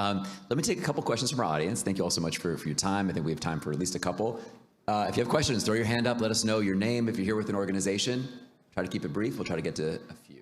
Let me take a couple questions from our audience. Thank you all so much for your time. I think we have time for at least a couple. If you have questions, throw your hand up. Let us know your name if you're here with an organization. Try to keep it brief. We'll try to get to a few.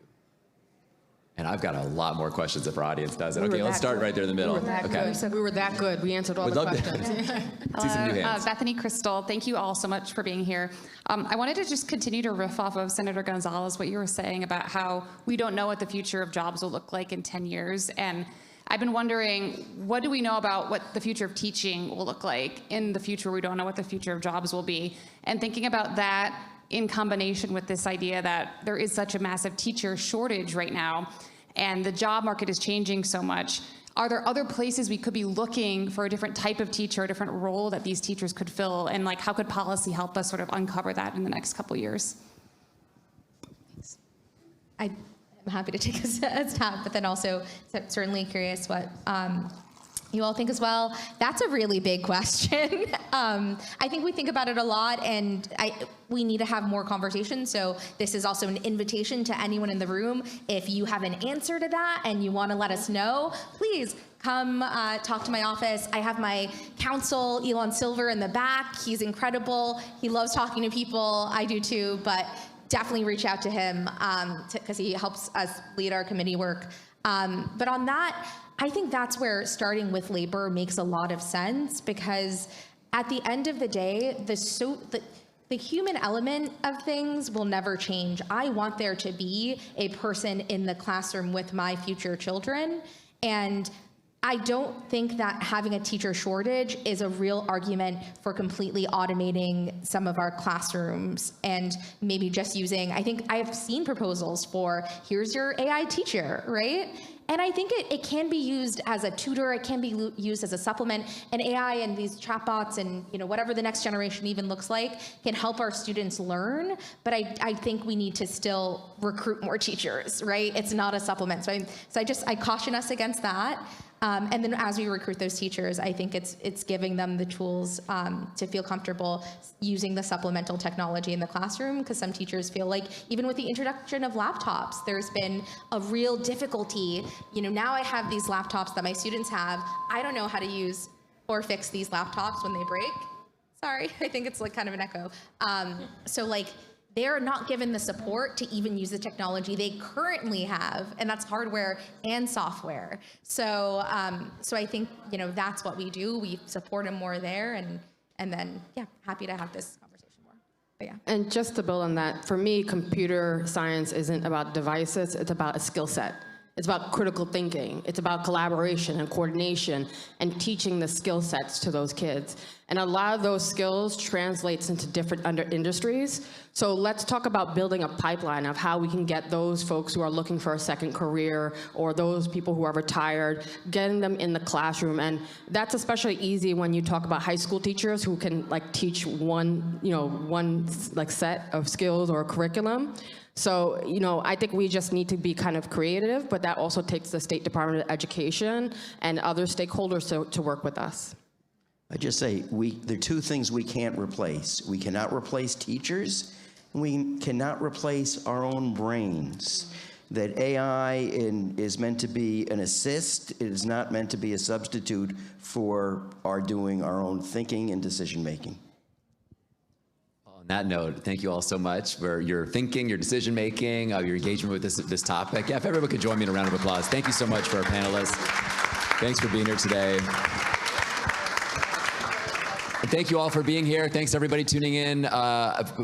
And I've got a lot more questions if our audience does it. Okay, let's start right there in the middle. We were that good. We were that good. We answered all the questions. See some new hands. Bethany Crystal, thank you all so much for being here. I wanted to just continue to riff off of Senator Gonzalez, what you were saying about how we don't know what the future of jobs will look like in 10 years. And I've been wondering, what do we know about what the future of teaching will look like in the future? We don't know what the future of jobs will be. And thinking about that in combination with this idea that there is such a massive teacher shortage right now, and the job market is changing so much, are there other places we could be looking for a different type of teacher, a different role that these teachers could fill? And like, how could policy help us sort of uncover that in the next couple years? Thanks. I'm happy to take a stab, but then also certainly curious what you all think as well. That's a really big question. I think we think about it a lot, and we need to have more conversation. So this is also an invitation to anyone in the room. If you have an answer to that and you want to let us know, please come talk to my office. I have my counsel, Elon Silver, in the back. He's incredible. He loves talking to people. I do too, but definitely reach out to him because he helps us lead our committee work. But on that, I think that's where starting with labor makes a lot of sense, because at the end of the day, the human element of things will never change. I want there to be a person in the classroom with my future children, and I don't think that having a teacher shortage is a real argument for completely automating some of our classrooms and maybe just using, I think I've seen proposals for, here's your AI teacher, right? And I think it can be used as a tutor, it can be used as a supplement, and AI and these chatbots and whatever the next generation even looks like can help our students learn, but I think we need to still recruit more teachers, right? It's not a supplement. So I caution us against that. And then as we recruit those teachers, I think it's giving them the tools to feel comfortable using the supplemental technology in the classroom, because some teachers feel like even with the introduction of laptops, there's been a real difficulty. Now I have these laptops that my students have. I don't know how to use or fix these laptops when they break. Sorry, I think it's like kind of an echo. So like, they're not given the support to even use the technology they currently have, and that's hardware and software. So I think that's what we do. We support them more there, and then happy to have this conversation more. But yeah. And just to build on that, for me, computer science isn't about devices; it's about a skill set. It's about critical thinking. It's about collaboration and coordination and teaching the skill sets to those kids. And a lot of those skills translates into different industries. So let's talk about building a pipeline of how we can get those folks who are looking for a second career, or those people who are retired, getting them in the classroom. And that's especially easy when you talk about high school teachers who can teach one set of skills or curriculum. So, I think we just need to be kind of creative, but that also takes the State Department of Education and other stakeholders to work with us. I just say, there are two things we can't replace. We cannot replace teachers, and we cannot replace our own brains. That AI is meant to be an assist. It is not meant to be a substitute for our doing our own thinking and decision-making. On that note, thank you all so much for your thinking, your decision-making, your engagement with this topic. Yeah, if everyone could join me in a round of applause. Thank you so much for our panelists. Thanks for being here today. And thank you all for being here. Thanks everybody tuning in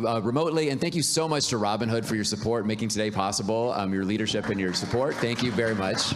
remotely. And thank you so much to Robin Hood for your support, making today possible, your leadership and your support. Thank you very much.